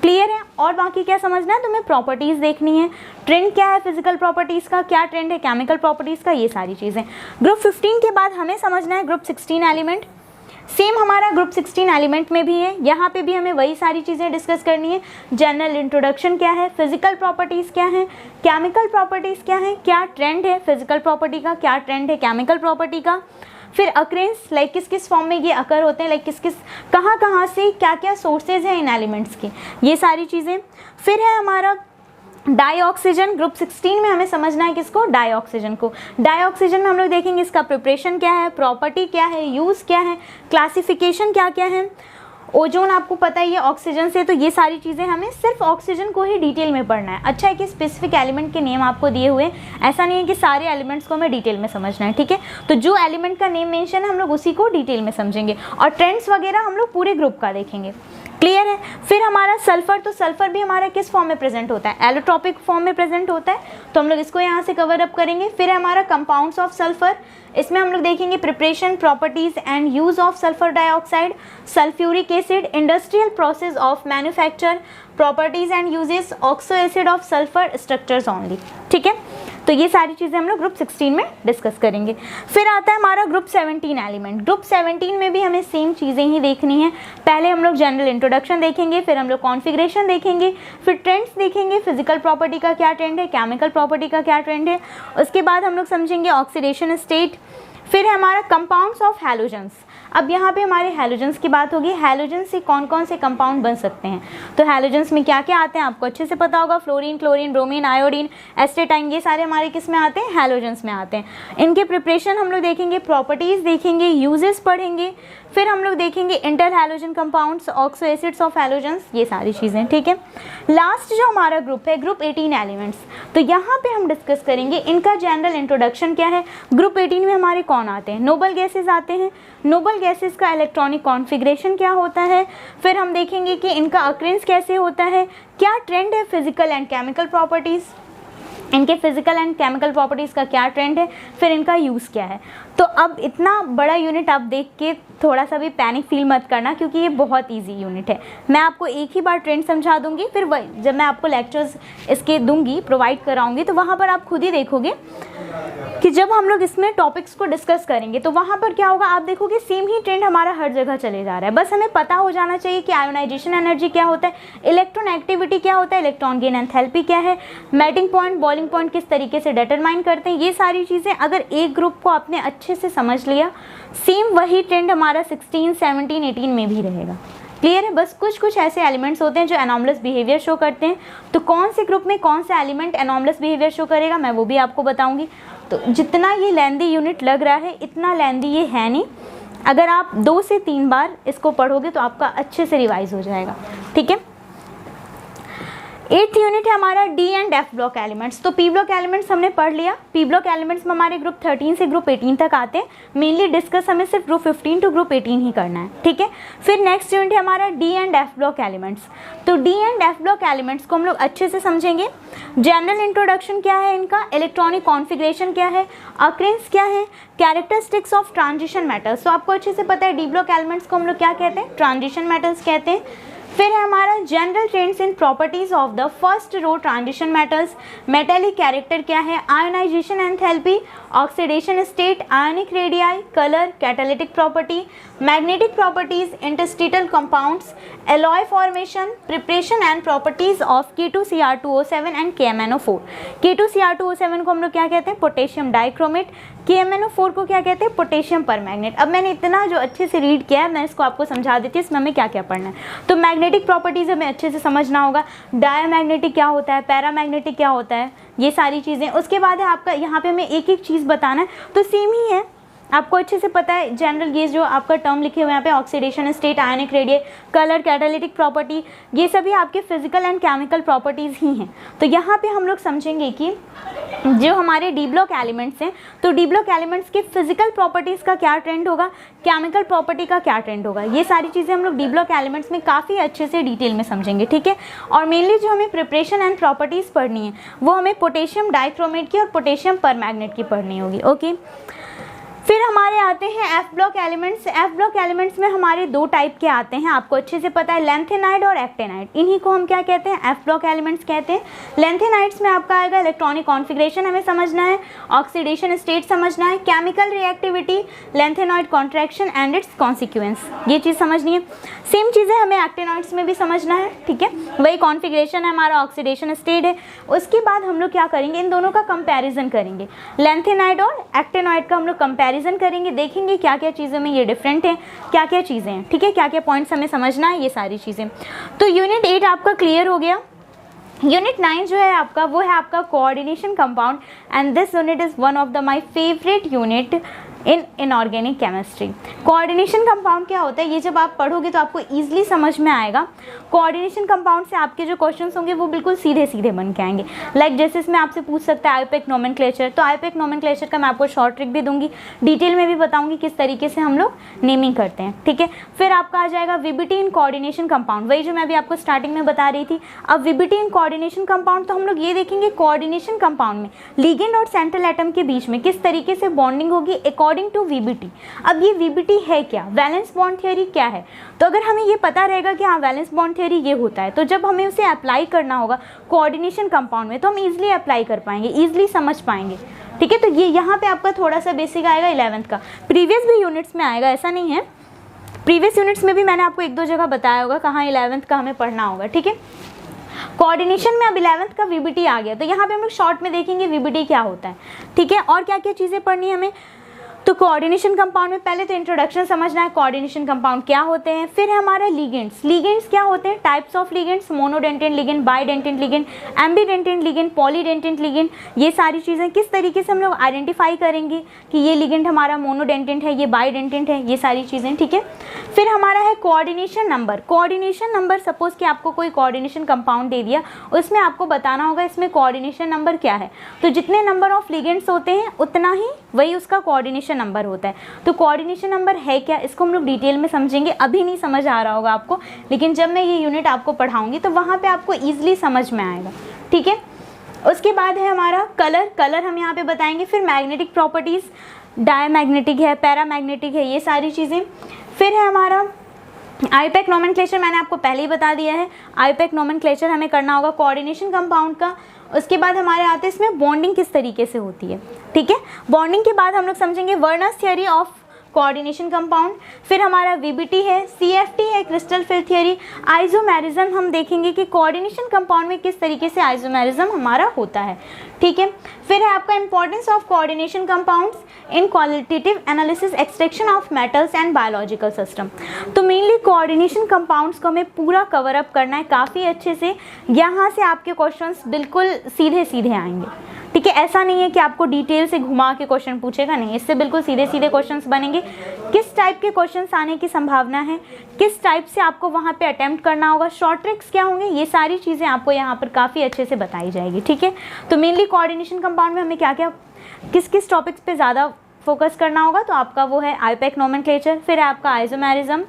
क्लियर है। और बाकी क्या समझना है, तुम्हें प्रॉपर्टीज़ देखनी है, ट्रेंड क्या है फिजिकल प्रॉपर्टीज़ का, क्या ट्रेंड है केमिकल प्रॉपर्टीज़ का, ये सारी चीज़ें। ग्रुप 15 के बाद हमें समझना है ग्रुप 16 एलिमेंट। सेम हमारा ग्रुप 16 एलिमेंट में भी है, यहाँ पे भी हमें वही सारी चीज़ें डिस्कस करनी है। जनरल इंट्रोडक्शन क्या है, फिजिकल प्रॉपर्टीज़ क्या है, केमिकल प्रॉपर्टीज़ क्या है, क्या ट्रेंड है फिजिकल प्रॉपर्टी का, क्या ट्रेंड है केमिकल प्रॉपर्टी का। फिर अकरेंस, लाइक किस किस फॉर्म में ये अकर होते हैं, लाइक किस किस कहाँ से क्या क्या सोर्सेज हैं इन एलिमेंट्स के, ये सारी चीज़ें। फिर है हमारा डाईऑक्सीजन। ग्रुप 16 में हमें समझना है किसको, डाईऑक्सीजन को। डाईऑक्सीजन में हम लोग देखेंगे इसका प्रिपरेशन क्या है, प्रॉपर्टी क्या है, यूज़ क्या है, क्लासिफिकेशन क्या क्या है। ओजोन आपको पता ही है ऑक्सीजन से, तो ये सारी चीज़ें हमें सिर्फ ऑक्सीजन को ही डिटेल में पढ़ना है। अच्छा है कि स्पेसिफिक एलिमेंट के नेम आपको दिए हुए, ऐसा नहीं है कि सारे एलिमेंट्स को हमें डिटेल में समझना है, ठीक है। तो जो एलिमेंट का नेम मेंशन है हम लोग उसी को डिटेल में समझेंगे, और ट्रेंड्स वगैरह हम लोग पूरे ग्रुप का देखेंगे। क्लियर है। फिर हमारा सल्फर, तो सल्फर भी हमारा किस फॉर्म में प्रेजेंट होता है, एलोट्रोपिक फॉर्म में प्रेजेंट होता है, तो हम लोग इसको यहाँ से कवर अप करेंगे। फिर हमारा कंपाउंड्स ऑफ सल्फर, इसमें हम लोग देखेंगे preparation, properties and use of sulphur dioxide, sulphuric acid, industrial process of manufacture, properties and uses, oxo acid of sulphur, structures only, ठीक है। तो ये सारी चीज़ें हम लोग ग्रुप 16 में डिस्कस करेंगे। फिर आता है हमारा ग्रुप 17 एलिमेंट। ग्रुप 17 में भी हमें सेम चीज़ें ही देखनी है। पहले हम लोग जनरल इंट्रोडक्शन देखेंगे, फिर हम लोग कॉन्फ़िगरेशन देखेंगे, फिर ट्रेंड्स देखेंगे, फिजिकल प्रॉपर्टी का क्या ट्रेंड है, केमिकल प्रॉपर्टी का क्या ट्रेंड है, उसके बाद हम लोग समझेंगे ऑक्सीडेशन स्टेट। फिर है हमारा कंपाउंड्स ऑफ हैलोजेंस। अब यहाँ पे हमारे हैलोजेंस की बात होगी, हैलोजेंस से कौन कौन से कंपाउंड बन सकते हैं। तो हैलोजेंस में क्या क्या आते हैं आपको अच्छे से पता होगा, fluorine, chlorine, bromine, iodine, astatine, ये सारे हमारे किस में आते हैं, हैलोजेंस में आते हैं। इनके प्रिपरेशन हम लोग देखेंगे, प्रॉपर्टीज़ देखेंगे, यूजेस पढ़ेंगे, फिर हम लोग देखेंगे inter halogen compounds, oxo acids of halogens, ये सारी चीज़ें, ठीक है। लास्ट जो हमारा ग्रुप है ग्रुप 18 एलिमेंट्स, तो यहाँ पे हम डिस्कस करेंगे इनका जनरल इंट्रोडक्शन क्या है। ग्रुप 18 में हमारे कौन आते हैं, नोबल गैसेज आते हैं, नोबल गैसेज का इलेक्ट्रॉनिक कॉन्फ़िगरेशन क्या होता है, फिर हम देखेंगे कि इनका अक्रेंस कैसे होता है, क्या ट्रेंड है फिजिकल एंड केमिकल प्रॉपर्टीज़, इनके फिजिकल एंड केमिकल प्रॉपर्टीज़ का क्या ट्रेंड है, फिर इनका यूज़ क्या है। तो अब इतना बड़ा यूनिट आप देख के थोड़ा सा भी पैनिक फील मत करना, क्योंकि ये बहुत इजी यूनिट है। मैं आपको एक ही बार ट्रेंड समझा दूंगी, फिर जब मैं आपको लेक्चर्स इसके दूंगी, प्रोवाइड कराऊंगी, तो वहाँ पर आप खुद ही देखोगे कि जब हम लोग इसमें टॉपिक्स को डिस्कस करेंगे तो वहाँ पर क्या होगा, आप देखोगे सेम ही ट्रेंड हमारा हर जगह चले जा रहा है। बस हमें पता हो जाना चाहिए कि आयोनाइजेशन एनर्जी क्या होता है, इलेक्ट्रॉन एक्टिविटी क्या होता है, इलेक्ट्रॉन गेन एंथैल्पी क्या है, मेल्टिंग पॉइंट, बॉइलिंग पॉइंट किस तरीके से डिटरमाइन करते हैं। ये सारी चीज़ें अगर एक ग्रुप को आपने अच्छे से समझ लिया, सेम वही ट्रेंड हमारा 16, 17, 18 में भी रहेगा। क्लियर है। बस कुछ कुछ ऐसे एलिमेंट्स होते हैं जो एनॉमलस बिहेवियर शो करते हैं, तो कौन से ग्रुप में कौन सा एलिमेंट एनॉमलस बिहेवियर शो करेगा मैं वो भी आपको बताऊंगी। तो जितना ये लेंदी यूनिट लग रहा है इतना लेंदी ये है नहीं, अगर आप 2 से 3 बार इसको पढ़ोगे तो आपका अच्छे से रिवाइज हो जाएगा, ठीक है। 8th यूनिट है हमारा D and F block elements. तो पी ब्लॉक एलिमेंट्स हमने पढ़ लिया। पी ब्लॉक एलिमेंट्स में हमारे ग्रुप 13 से ग्रुप 18 तक आते हैं। मेनली डिस्कस हमें सिर्फ ग्रुप 15 टू ग्रुप 18 ही करना है, ठीक है। फिर नेक्स्ट यूनिट है हमारा D and F block elements. तो D and F block elements को हम लोग अच्छे से समझेंगे। जनरल इंट्रोडक्शन क्या है इनका, इलेक्ट्रॉनिक कॉन्फिगरेशन क्या है, अक्रेंस क्या है, कैरेक्टरिस्टिक्स ऑफ ट्रांजिशन मेटल्स। तो आपको अच्छे से पता है डी ब्लॉक एलिमेंट्स को हम लोग क्या कहते हैं, ट्रांजिशन मेटल्स कहते हैं। फिर है हमारा general trends in properties of the first row transition metals. Metallic character क्या है, ionisation enthalpy, oxidation state, ionic radii, colour, catalytic property, magnetic properties, interstitial compounds, alloy formation, preparation and properties of K2Cr2O7 and KMnO4। K2Cr2O7 को हम लोग क्या कहते हैं, पोटेशियम डाइक्रोमेट। KMnO4 को क्या कहते हैं, पोटेशियम परमैग्नेट। अब मैंने इतना जो अच्छे से रीड किया है मैं इसको आपको समझा देती हूँ इसमें हमें क्या क्या पढ़ना है। तो मैग्नेटिक प्रॉपर्टीज़ हमें अच्छे से समझना होगा, डायमैग्नेटिक क्या होता है, पैरामैग्नेटिक क्या होता है, ये सारी चीज़ें। उसके बाद है आपका यहाँ पे हमें एक एक चीज़ बताना है, तो सेम ही है, आपको अच्छे से पता है जनरल ये जो आपका टर्म लिखे हुए हैं यहाँ पे, oxidation state, ionic radius, colour, catalytic property, ये सभी आपके फिजिकल एंड केमिकल प्रॉपर्टीज़ ही हैं। तो यहाँ पे हम लोग समझेंगे कि जो हमारे डी ब्लॉक एलिमेंट्स हैं, तो डी ब्लॉक एलिमेंट्स के फिजिकल प्रॉपर्टीज़ का क्या ट्रेंड होगा, केमिकल प्रॉपर्टी का क्या ट्रेंड होगा, ये सारी चीज़ें हम लोग डी ब्लॉक एलिमेंट्स में काफ़ी अच्छे से डिटेल में समझेंगे, ठीक है। और मेनली जो हमें प्रिपरेशन एंड प्रॉपर्टीज़ पढ़नी है वो हमें पोटेशियम डाइक्रोमेट की और पोटेशियम परमैग्नेट की पढ़नी होगी, ओके। फिर हमारे आते हैं F block elements. F block elements में हमारे 2 टाइप के आते हैं, आपको अच्छे से पता है, लेंथेनाइड और एक्टेनाइड। इन्हीं को हम क्या कहते हैं, एफ ब्लॉक एलिमेंट्स कहते हैं। लेंथेनाइड्स में आपका आएगा इलेक्ट्रॉनिक कॉन्फिगरेशन हमें समझना है, ऑक्सीडेशन स्टेट समझना है, chemical reactivity, lanthanoid contraction and it's consequence, ये चीज़ समझनी है। सेम चीज़ें हमें एक्टेनॉइड्स में भी समझना है, ठीक है। वही कॉन्फिगरेशन है हमारा, ऑक्सीडेशन स्टेट है। उसके बाद हम लोग क्या करेंगे, इन दोनों का कंपैरिजन करेंगे, लेंथेनाइड और एक्टेनॉइड का हम लोग कंपैरिजन करेंगे, देखेंगे क्या क्या चीज़ों में ये डिफरेंट है, क्या क्या चीज़ें हैं, ठीक है, क्या क्या पॉइंट्स हमें समझना है, ये सारी चीज़ें। तो यूनिट 8 आपका क्लियर हो गया। यूनिट 9 जो है आपका वो है आपका coordination compound, and this unit is one of the my favourite unit in inorganic chemistry. Coordination compound क्या होता है, ये जब आप पढ़ोगे तो आपको ईजिली समझ में आएगा। कोऑर्डिनेशन कंपाउंड से आपके जो क्वेश्चंस होंगे वो बिल्कुल सीधे सीधे बन के आएंगे। लाइक जैसे इसमें आपसे पूछ सकता है आईयूपैक नोमेनक्लेचर, तो आईयूपैक नोमेनक्लेचर का मैं आपको शॉर्ट ट्रिक भी दूंगी, डिटेल में भी बताऊंगी किस तरीके से हम लोग नेमिंग करते हैं, ठीक है। फिर आपका आ जाएगा वीबीटी इन कोऑर्डिनेशन कंपाउंड, वही जो मैं अभी आपको स्टार्टिंग में बता रही थी। अब वीबीटी इन कोऑर्डिनेशन कंपाउंड तो हम लोग ये देखेंगे कोऑर्डिनेशन कंपाउंड में लिगेंड और सेंट्रल एटम के बीच में किस तरीके से बॉन्डिंग होगी अकॉर्डिंग टू वीबीटी। अब ये वीबीटी है क्या, वैलेंस बॉन्ड थ्योरी क्या है, तो अगर हमें ये पता रहेगा कि हाँ वैलेंस बॉन्ड थ्योरी ये होता है, तो जब हमें उसे अप्लाई करना होगा कोऑर्डिनेशन कंपाउंड में तो हम इजीली अप्लाई कर पाएंगे, इजीली समझ पाएंगे, ठीक है। तो ये यहाँ पे आपका थोड़ा सा बेसिक आएगा 11th का, प्रीवियस भी यूनिट्स में आएगा, ऐसा नहीं है, प्रीवियस यूनिट्स में भी मैंने आपको एक दो जगह बताया होगा कहाँ 11th का हमें पढ़ना होगा, ठीक है। कोऑर्डिनेशन में अब 11th का वीबीटी आ गया, तो यहाँ पे हम लोग शॉर्ट में देखेंगे वीबीटी क्या होता है, ठीक है। और क्या क्या चीज़ें पढ़नी है हमें, तो कोऑर्डिनेशन कंपाउंड में पहले तो इंट्रोडक्शन समझना है, कोऑर्डिनेशन कंपाउंड क्या होते हैं। फिर हमारा लिगेंड्स, लिगेंड्स क्या होते हैं, types of ligands, monodentate ligand, bidentate ligand, ambidentate ligand, polydentate ligand, ये सारी चीज़ें किस तरीके से हम लोग आइडेंटिफाई करेंगे कि ये लिगेंड हमारा मोनोडेंटेंट है, ये बाइडेंटेंट है, ये सारी चीज़ें, ठीक है। फिर हमारा है coordination number, coordination number suppose कि आपको कोई कोऑर्डिनेशन कंपाउंड दे दिया, उसमें आपको बताना होगा इसमें कोऑर्डिनेशन नंबर क्या है, तो जितने नंबर ऑफ लिगेंड्स होते हैं उतना ही वही उसका कोऑर्डिनेशन नंबर होता है। तो कोऑर्डिनेशन नंबर है क्या, इसको हम लोग डिटेल में समझेंगे, अभी नहीं समझ आ रहा होगा आपको, लेकिन जब मैं ये यूनिट आपको पढ़ाऊंगी तो वहाँ पे आपको ईजिली समझ में आएगा, ठीक है। उसके बाद है हमारा कलर, कलर हम यहाँ पे बताएंगे। फिर मैग्नेटिक प्रॉपर्टीज़, डायमैग्नेटिक है, पैरामैग्नेटिक है, ये सारी चीज़ें। फिर है हमारा आईयूपैक नोमेनक्लेचर, मैंने आपको पहले ही बता दिया है, आईयूपैक नोमेनक्लेचर हमें करना होगा कोऑर्डिनेशन कंपाउंड का। उसके बाद हमारे आते हैं इसमें बॉन्डिंग किस तरीके से होती है, ठीक है। बॉन्डिंग के बाद हम लोग समझेंगे Werner's theory of coordination compound. फिर हमारा वीबीटी है, सीएफटी है, क्रिस्टल फिल थ्योरी, आइसोमेरिज्म हम देखेंगे कि कोऑर्डिनेशन कंपाउंड में किस तरीके से आइसोमेरिज्म हमारा होता है, ठीक है। फिर है आपका importance of coordination compounds in qualitative analysis, extraction of metals and biological system. तो मेनली कोऑर्डिनेशन कंपाउंड्स को हमें पूरा कवर अप करना है काफ़ी अच्छे से, यहाँ से आपके क्वेश्चंस बिल्कुल सीधे सीधे आएंगे, ठीक है। ऐसा नहीं है कि आपको डिटेल से घुमा के क्वेश्चन पूछेगा, नहीं, इससे बिल्कुल सीधे सीधे क्वेश्चंस बनेंगे। किस टाइप के क्वेश्चंस आने की संभावना है, किस टाइप से आपको वहाँ पे अटेम्प्ट करना होगा, शॉर्ट ट्रिक्स क्या होंगे, ये सारी चीज़ें आपको यहाँ पर काफ़ी अच्छे से बताई जाएगी, ठीक है। तो मेनली कोऑर्डिनेशन कंपाउंड में हमें क्या क्या किस किस टॉपिक्स पे ज़्यादा फोकस करना होगा, तो आपका वो है आईयूपैक नोमेनक्लेचर, फिर है आपका आइसोमेरिज्म,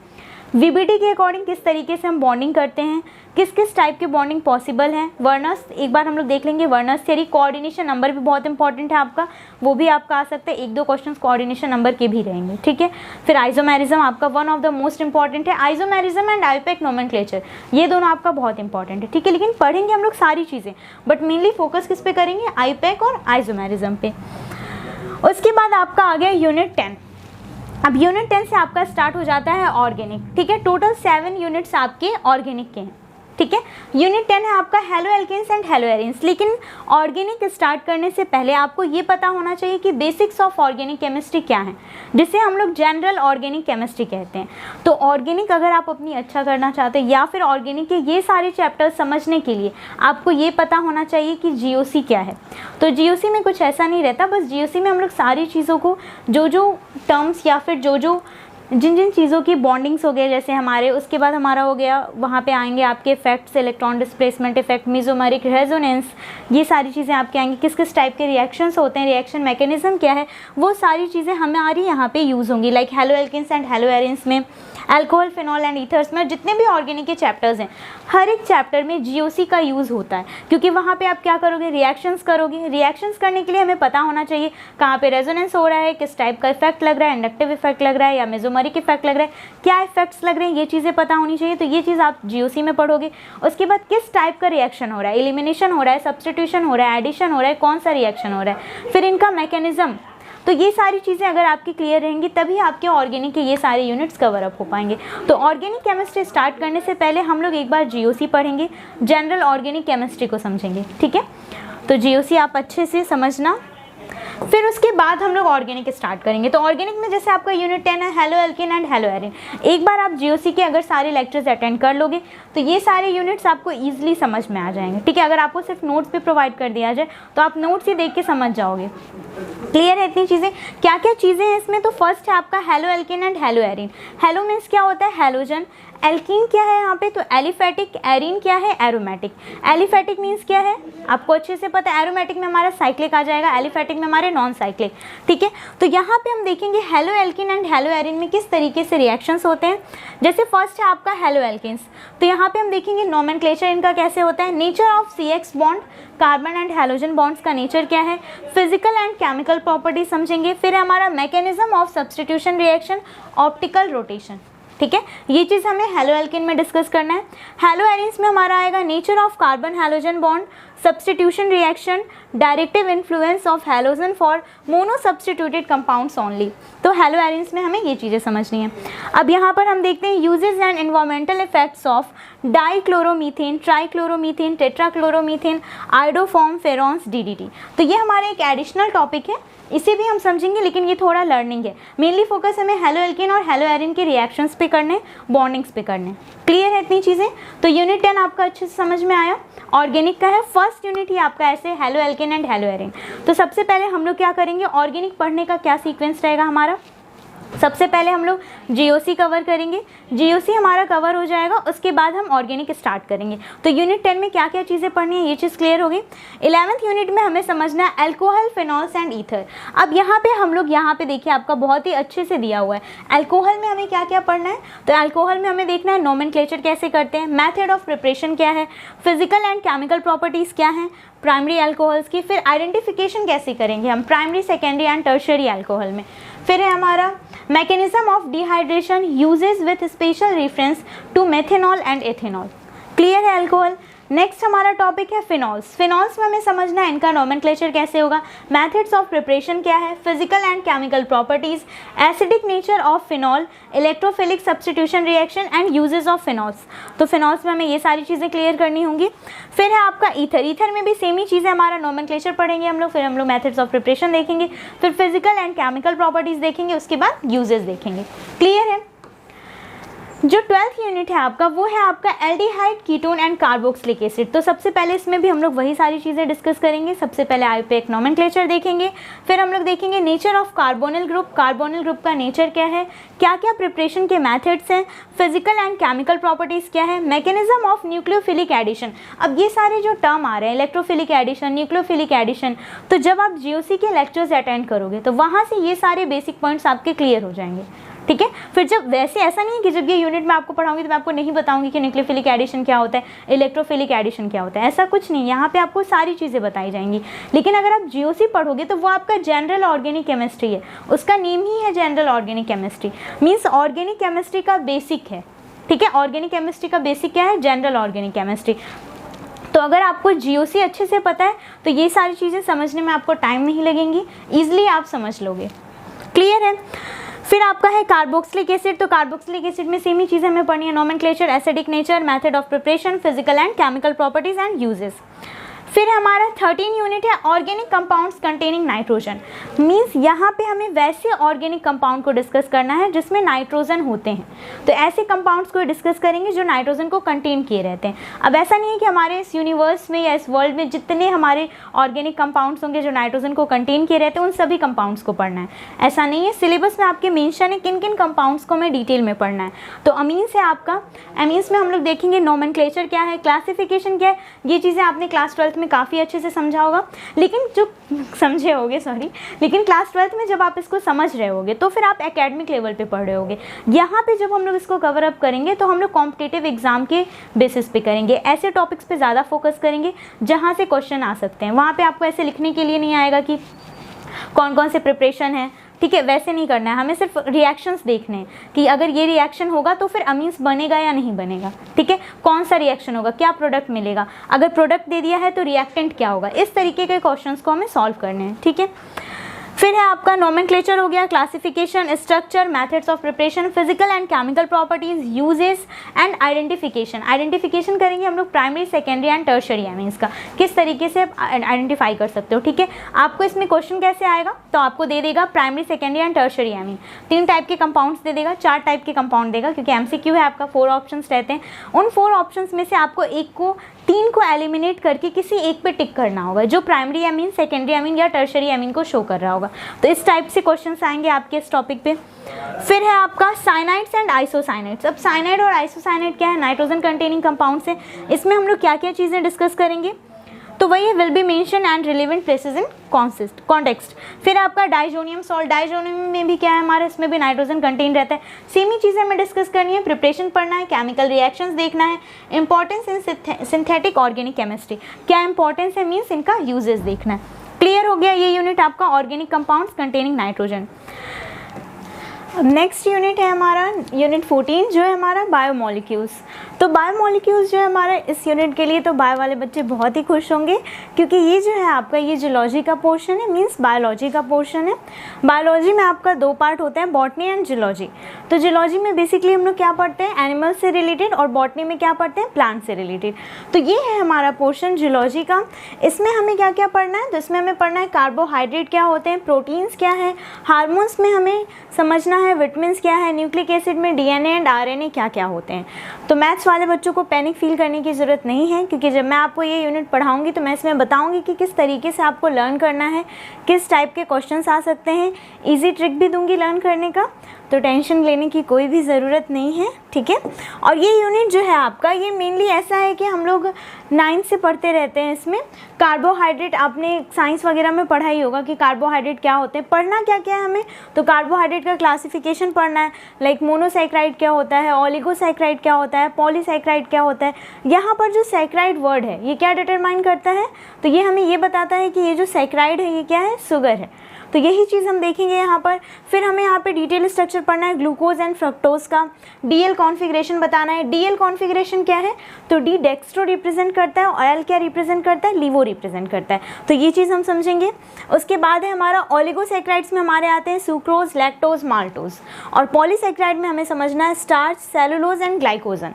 वीबीटी के अकॉर्डिंग किस तरीके से हम बॉन्डिंग करते हैं, किस किस टाइप की बॉन्डिंग पॉसिबल है, वर्नर्स एक बार हम लोग देख लेंगे, वर्नर्स थ्योरी, कोऑर्डिनेशन नंबर भी बहुत इंपॉर्टेंट है आपका, वो भी आपका आ सकता है, एक दो क्वेश्चंस कोऑर्डिनेशन नंबर के भी रहेंगे, ठीक है। फिर आइसोमेरिज्म आपका one of the most important है, आइसोमेरिज्म एंड आईयूपैक नोमेनक्लेचर ये दोनों आपका बहुत इंपॉर्टेंट है, ठीक है। लेकिन पढ़ेंगे हम लोग सारी चीज़ें, बट मेनली फोकस किस पे करेंगे, आईयूपैक और आइसोमेरिज्म पे। उसके बाद आपका आ गया यूनिट 10। अब यूनिट 10 से आपका स्टार्ट हो जाता है ऑर्गेनिक, ठीक है। टोटल 7 यूनिट्स आपके ऑर्गेनिक के हैं, ठीक है। यूनिट 10 है आपका haloalkanes and haloarenes. लेकिन ऑर्गेनिक स्टार्ट करने से पहले आपको ये पता होना चाहिए कि बेसिक्स ऑफ ऑर्गेनिक केमिस्ट्री क्या है, जिसे हम लोग जनरल ऑर्गेनिक केमिस्ट्री कहते हैं। तो ऑर्गेनिक अगर आप अपनी अच्छा करना चाहते हैं या फिर ऑर्गेनिक के ये सारे चैप्टर्स समझने के लिए आपको ये पता होना चाहिए कि जीओसी क्या है। तो जीओसी में कुछ ऐसा नहीं रहता, बस जीओसी में हम लोग सारी चीज़ों को जो जो टर्म्स या फिर जो जो जिन जिन चीज़ों की बॉन्डिंग्स हो गए जैसे हमारे, उसके बाद हमारा हो गया वहाँ पे आएंगे आपके effects, electron displacement effect, mesomeric resonance, ये सारी चीज़ें आपके आएंगी। किस किस टाइप के रिएक्शंस होते हैं, रिएक्शन मैकेनिज्म क्या है, वो सारी चीज़ें हमारी यहाँ पे यूज़ होंगी। Like haloalkanes and haloarenes में, अल्कोहल, फिनॉल एंड ईथर्स में, जितने भी ऑर्गेनिक के चैप्टर्स हैं हर एक चैप्टर में जीओसी का यूज़ होता है, क्योंकि वहाँ पे आप क्या करोगे, रिएक्शंस करोगे। रिएक्शंस करने के लिए हमें पता होना चाहिए कहाँ पे रेजोनेंस हो रहा है, किस टाइप का इफेक्ट लग रहा है, इंडक्टिव इफेक्ट लग रहा है या मेसोमेरिक इफेक्ट लग रहा है, क्या इफेक्ट्स लग रहे हैं, ये चीज़ें पता होनी चाहिए। तो ये चीज़ आप जीओसी में पढ़ोगे। उसके बाद किस टाइप का रिएक्शन हो रहा है, एलिमिनेशन हो रहा है, सब्स्टिट्यूशन हो रहा है, एडिशन हो रहा है, कौन सा रिएक्शन हो रहा है, फिर इनका मैकेनिज्म। तो ये सारी चीज़ें अगर आपकी क्लियर रहेंगी तभी आपके ऑर्गेनिक के ये सारे यूनिट्स कवर अप हो पाएंगे। तो ऑर्गेनिक केमिस्ट्री स्टार्ट करने से पहले हम लोग एक बार जीओसी पढ़ेंगे, जनरल ऑर्गेनिक केमिस्ट्री को समझेंगे, ठीक है। तो जीओसी आप अच्छे से समझना, फिर उसके बाद हम लोग ऑर्गेनिक स्टार्ट करेंगे। तो ऑर्गेनिक में जैसे आपका यूनिट 10 है halo alkane and hello Erin, एक बार आप जीओसी के अगर सारे लेक्चर्स अटेंड कर लोगे तो ये सारे यूनिट्स आपको ईजिली समझ में आ जाएंगे, ठीक है। अगर आपको सिर्फ नोट्स पे प्रोवाइड कर दिया जाए तो आप नोट्स ही देख के समझ जाओगे। क्लियर है इतनी चीज़ें? क्या क्या चीज़ें हैं इसमें? तो फर्स्ट है आपका halo alkane and hello Erin. Hello means क्या होता है? हेलोजन। एल्कीन क्या है यहाँ पे? तो एलिफेटिक। एरिन क्या है? एरोमेटिक। एलिफेटिक मीन्स क्या है? आपको अच्छे से पता है, एरोमेटिक में हमारा साइक्लिक आ जाएगा, एलिफेटिक में हमारे नॉन साइक्लिक। ठीक है, तो यहाँ पे हम देखेंगे hello alkene and hello Erin में किस तरीके से रिएक्शंस होते हैं। जैसे फर्स्ट है आपका हेलो एल्कीन्स, तो यहाँ पे हम देखेंगे नोमेनक्लेचर इनका कैसे होता है। Nature of CX bond, carbon and halogen bonds का नेचर क्या है, फिजिकल एंड केमिकल प्रॉपर्टी समझेंगे। फिर है हमारा mechanism of substitution reaction, optical rotation. ठीक है, ये चीज़ हमें हेलो एल्केन में डिस्कस करना है। हेलो एरिन्स में हमारा आएगा nature of carbon halogen bond, substitution reaction, directive influence of halogen for mono substituted compounds only. तो हेलो एरिन्स में हमें ये चीज़ें समझनी है। अब यहाँ पर हम देखते हैं usages and environmental effects of dichloromethane, trichloromethane, tetrachloromethane, iodoform, freons, DDT। तो ये हमारा एक एडिशनल टॉपिक है, इसे भी हम समझेंगे, लेकिन ये थोड़ा लर्निंग है। मेनली फोकस हमें हेलो एल्केन और हेलो एरिन के रिएक्शंस पे करने, बॉन्डिंग्स पे करने। क्लियर है इतनी चीज़ें? तो यूनिट 10 आपका अच्छे से समझ में आया। ऑर्गेनिक का है, फर्स्ट यूनिट ही आपका ऐसे halo alkane and hello Erin. तो सबसे पहले हम लोग क्या करेंगे, ऑर्गेनिक पढ़ने का क्या सीक्वेंस रहेगा हमारा। सबसे पहले हम लोग GOC कवर करेंगे, GOC हमारा कवर हो जाएगा, उसके बाद हम ऑर्गेनिक स्टार्ट करेंगे। तो यूनिट 10 में क्या क्या चीज़ें पढ़नी है, ये चीज़ क्लियर होगी। 11th यूनिट में हमें समझना है अल्कोहल, फिनॉल्स एंड ईथर। अब यहाँ पे हम लोग यहाँ पे देखिए आपका बहुत ही अच्छे से दिया हुआ है। अल्कोहल में हमें क्या क्या पढ़ना है, तो अल्कोहल में हमें देखना है नोमेनक्लेचर कैसे करते हैं, मैथड ऑफ प्रिपरेशन क्या है, फिजिकल एंड केमिकल प्रॉपर्टीज़ क्या हैं प्राइमरी अल्कोहल्स की, फिर आइडेंटिफिकेशन कैसे करेंगे हम primary, secondary and tertiary alcohol में। फिर है हमारा mechanism of dehydration, uses with special reference to methanol and ethanol. Clear है अल्कोहल। नेक्स्ट हमारा टॉपिक है फिनॉल्स। फिनॉल्स में हमें समझना है इनका नोमेनक्लेचर कैसे होगा, मैथड्स ऑफ प्रिपरेशन क्या है, physical and chemical properties, acidic nature of phenol, electrophilic substitution reaction and uses of phenols. तो फिनॉल्स में हमें ये सारी चीज़ें क्लियर करनी होंगी। फिर है आपका ईथर। ईथर में भी सेम ही चीज़ें, हमारा नोमेनक्लेचर पढ़ेंगे हम लोग, फिर हम लोग मैथड्स ऑफ प्रिपरेशन देखेंगे, फिर फिजिकल एंड केमिकल प्रॉपर्टीज़ देखेंगे, उसके बाद यूजेस देखेंगे। क्लियर है। जो 12th यूनिट है आपका वो है आपका aldehyde, ketone and carboxylic acid. तो सबसे पहले इसमें भी हम लोग वही सारी चीज़ें डिस्कस करेंगे। सबसे पहले आईयूपीएक नोमेनक्लेचर देखेंगे, फिर हम लोग देखेंगे nature of carbonyl group, carbonyl group का नेचर क्या है, क्या क्या प्रिपरेशन के मेथड्स हैं, फिजिकल एंड केमिकल प्रॉपर्टीज़ क्या है, मैकेनिज्म ऑफ न्यूक्लियोफिलिक एडिशन। अब ये सारे जो टर्म आ रहे हैं, इलेक्ट्रोफिलिक एडिशन, न्यूक्लियोफिलिक एडिशन, तो जब आप GOC के लेक्चर्स अटेंड करोगे तो वहाँ से ये सारे बेसिक पॉइंट्स आपके क्लियर हो जाएंगे। ठीक है, फिर जब वैसे ऐसा नहीं है कि जब ये यूनिट में आपको पढ़ाऊंगी तो मैं आपको नहीं बताऊंगी कि न्यूक्लियोफिलिक एडिशन क्या होता है, इलेक्ट्रोफिलिक एडिशन क्या होता है, ऐसा कुछ नहीं। यहाँ पे आपको सारी चीज़ें बताई जाएंगी। लेकिन अगर आप GOC पढ़ोगे तो वो आपका जनरल ऑर्गेनिक केमिस्ट्री है, उसका नेम ही है general organic chemistry, means organic chemistry का बेसिक है। ठीक है, ऑर्गेनिक केमिस्ट्री का बेसिक क्या है, जनरल ऑर्गेनिक केमिस्ट्री। तो अगर आपको GOC अच्छे से पता है तो ये सारी चीज़ें समझने में आपको टाइम नहीं लगेंगी, ईजिली आप समझ लोगे। क्लियर है। फिर आपका है कार्बोक्सिलिक एसिड। तो कार्बोक्सिलिक एसिड में सेम ही चीज़ें हमें पढ़नी है, nomenclature, acidic nature, method of preparation, physical and chemical properties and uses. फिर हमारा 13 यूनिट है organic compounds containing nitrogen. Means यहाँ पे हमें वैसे ऑर्गेनिक कंपाउंड को डिस्कस करना है जिसमें नाइट्रोजन होते हैं। तो ऐसे कंपाउंड्स को डिस्कस करेंगे जो नाइट्रोजन को कंटेन किए रहते हैं। अब ऐसा नहीं है कि हमारे इस यूनिवर्स में या इस वर्ल्ड में जितने हमारे ऑर्गेनिक कंपाउंड्स होंगे जो नाइट्रोजन को कंटेन किए रहते हैं उन सभी कंपाउंड्स को पढ़ना है, ऐसा नहीं है। सिलेबस में आपके मेंशन है किन किन कंपाउंड्स को हमें डिटेल में पढ़ना है। तो अमीन्स है आपका, अमीन्स में हम लोग देखेंगे नोमेनक्लेचर क्या है, क्लासिफिकेशन क्या है, ये चीज़ें आपने क्लास 12th में काफ़ी अच्छे से समझा होगा। लेकिन जो समझे होगे लेकिन क्लास 12th में जब आप इसको समझ रहे होगे तो फिर आप एकेडमिक लेवल पे पढ़ रहे होगे। यहाँ पे जब हम लोग इसको कवर अप करेंगे तो हम लोग कॉम्पिटिटिव एग्जाम के बेसिस पे करेंगे, ऐसे टॉपिक्स पे ज़्यादा फोकस करेंगे जहाँ से क्वेश्चन आ सकते हैं। वहाँ पे आपको ऐसे लिखने के लिए नहीं आएगा कि कौन कौन से प्रिपरेशन है, ठीक है, वैसे नहीं करना है। हमें सिर्फ रिएक्शंस देखने हैं कि अगर ये रिएक्शन होगा तो फिर अमीन्स बनेगा या नहीं बनेगा, ठीक है, कौन सा रिएक्शन होगा, क्या प्रोडक्ट मिलेगा, अगर प्रोडक्ट दे दिया है तो रिएक्टेंट क्या होगा, इस तरीके के क्वेश्चंस को हमें सॉल्व करने हैं। ठीक है, फिर है आपका नोमेनक्लेचर हो गया, classification, structure, methods of preparation, physical and chemical properties, uses and identification. Identification करेंगे हम लोग primary, secondary and tertiary amines का, किस तरीके से आप आइडेंटिफाई कर सकते हो। ठीक है, आपको इसमें क्वेश्चन कैसे आएगा, तो आपको दे देगा primary, secondary and tertiary amine, 3 type के कंपाउंड्स दे देगा, 4 टाइप के कंपाउंड देगा, क्योंकि MCQ है आपका, 4 ऑप्शंस रहते हैं। उन 4 ऑप्शंस में से आपको 3 को एलिमिनेट करके किसी एक पे टिक करना होगा जो प्राइमरी एमीन, सेकेंडरी एमीन या टर्शियरी एमीन को शो कर रहा होगा। होगा। तो इस टाइप से क्वेश्चंस आएंगे आपके इस टॉपिक पे। फिर है आपका साइनाइड्स एंड आइसोसाइनाइड्स। अब साइनाइड और आइसोसाइनाइड क्या है? नाइट्रोजन कंटेनिंग कंपाउंड्स है। इसमें हम लोग क्या क्या चीज़ें डिस्कस करेंगे? तो वही will be mention and relevant places in context. फिर आपका डाइजोनियम सॉल्ट, डाइजोनियम में भी क्या है हमारा, इसमें भी नाइट्रोजन कंटेन रहता है। सेम ही चीज़ें हमें डिस्कस करनी है, प्रिपरेशन पढ़ना है, केमिकल रिएक्शंस देखना है, importance in synthetic organic chemistry, क्या इंपॉर्टेंस है मीन्स इनका यूजेस देखना है। क्लियर हो गया ये यूनिट आपका ऑर्गेनिक कंपाउंड्स कंटेनिंग नाइट्रोजन। अब नेक्स्ट यूनिट है हमारा यूनिट 14 जो है हमारा बायोमोलिक्यूल्स। तो बायोमोलिक्यूल्स जो है हमारा इस यूनिट के लिए तो बायो वाले बच्चे बहुत ही खुश होंगे, क्योंकि ये जो है आपका ये जूलॉजी का पोर्शन है, मीन्स बायोलॉजी का पोर्शन है। बायोलॉजी में आपका दो पार्ट होते हैं, बॉटनी एंड जूलॉजी। तो जूलॉजी में बेसिकली हम लोग क्या पढ़ते हैं, एनिमल से रिलेटेड, और बॉटनी में क्या पढ़ते हैं, प्लांट से रिलेटेड। तो ये है हमारा पोर्शन जूलॉजी का। इसमें हमें क्या क्या पढ़ना है? तो इसमें हमें पढ़ना है कार्बोहाइड्रेट क्या होते हैं, प्रोटीन्स क्या है, हार्मोन्स में हमें समझना है, विटामिन क्या है, न्यूक्लिक एसिड में डीएनए एंड आरएनए क्या क्या होते हैं। तो मैथ्स वाले बच्चों को पैनिक फील करने की ज़रूरत नहीं है, क्योंकि जब मैं आपको ये यूनिट पढ़ाऊंगी तो मैं इसमें बताऊंगी कि किस तरीके से आपको लर्न करना है, किस टाइप के क्वेश्चंस आ सकते हैं, इजी ट्रिक भी दूंगी लर्न करने का। तो टेंशन लेने की कोई भी ज़रूरत नहीं है, ठीक है। और ये यूनिट जो है आपका ये मेनली ऐसा है कि हम लोग 9th से पढ़ते रहते हैं। इसमें कार्बोहाइड्रेट आपने साइंस वगैरह में पढ़ा ही होगा कि कार्बोहाइड्रेट क्या होते हैं। पढ़ना क्या क्या है हमें? तो कार्बोहाइड्रेट का क्लासिफिकेशन पढ़ना है, लाइक मोनोसैकेराइड क्या होता है, ओलिगोसैकेराइड क्या होता है, पॉलीसैकेराइड क्या होता है। यहाँ पर जो सैकेराइड वर्ड है ये क्या डिटरमाइन करता है? तो ये हमें ये बताता है कि ये जो सैकेराइड है ये क्या है, शुगर है। तो यही चीज़ हम देखेंगे यहाँ पर। फिर हमें यहाँ पे डिटेल स्ट्रक्चर पढ़ना है ग्लूकोज एंड फ्रक्टोज का, डीएल कॉन्फ़िगरेशन बताना है। डीएल कॉन्फ़िगरेशन क्या है? तो डी डेक्स्ट्रो रिप्रेजेंट करता है, और एल क्या रिप्रेजेंट करता है, लीवो रिप्रेजेंट करता है। तो ये चीज़ हम समझेंगे। उसके बाद है हमारा ओलिगोसैकेराइड्स में हमारे आते हैं सुक्रोज, लैक्टोज, माल्टोज, और पॉलीसैकेराइड में हमें समझना है स्टार्च, सेलुलोज एंड ग्लाइकोजन,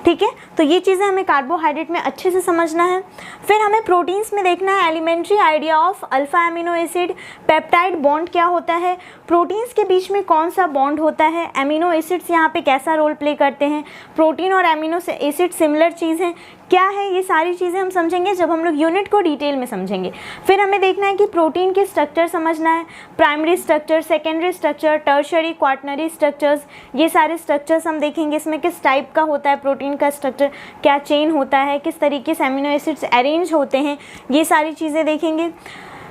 ठीक है। तो ये चीज़ें हमें कार्बोहाइड्रेट में अच्छे से समझना है। फिर हमें प्रोटीन्स में देखना है elementary idea of alpha amino acid, peptide bond क्या होता है, प्रोटीन्स के बीच में कौन सा बॉन्ड होता है, एमिनो एसिड्स यहाँ पे कैसा रोल प्ले करते हैं, प्रोटीन और एमिनो एसिड सिमिलर चीज़ हैं क्या है, ये सारी चीज़ें हम समझेंगे जब हम लोग यूनिट को डिटेल में समझेंगे। फिर हमें देखना है कि प्रोटीन के स्ट्रक्चर समझना है, primary structure, secondary structure, tertiary, quaternary structures, ये सारे स्ट्रक्चर्स हम देखेंगे। इसमें किस टाइप का होता है प्रोटीन का स्ट्रक्चर, क्या चेन होता है, किस तरीके से एमिनो एसिड्स अरेंज होते हैं, ये सारी चीज़ें देखेंगे।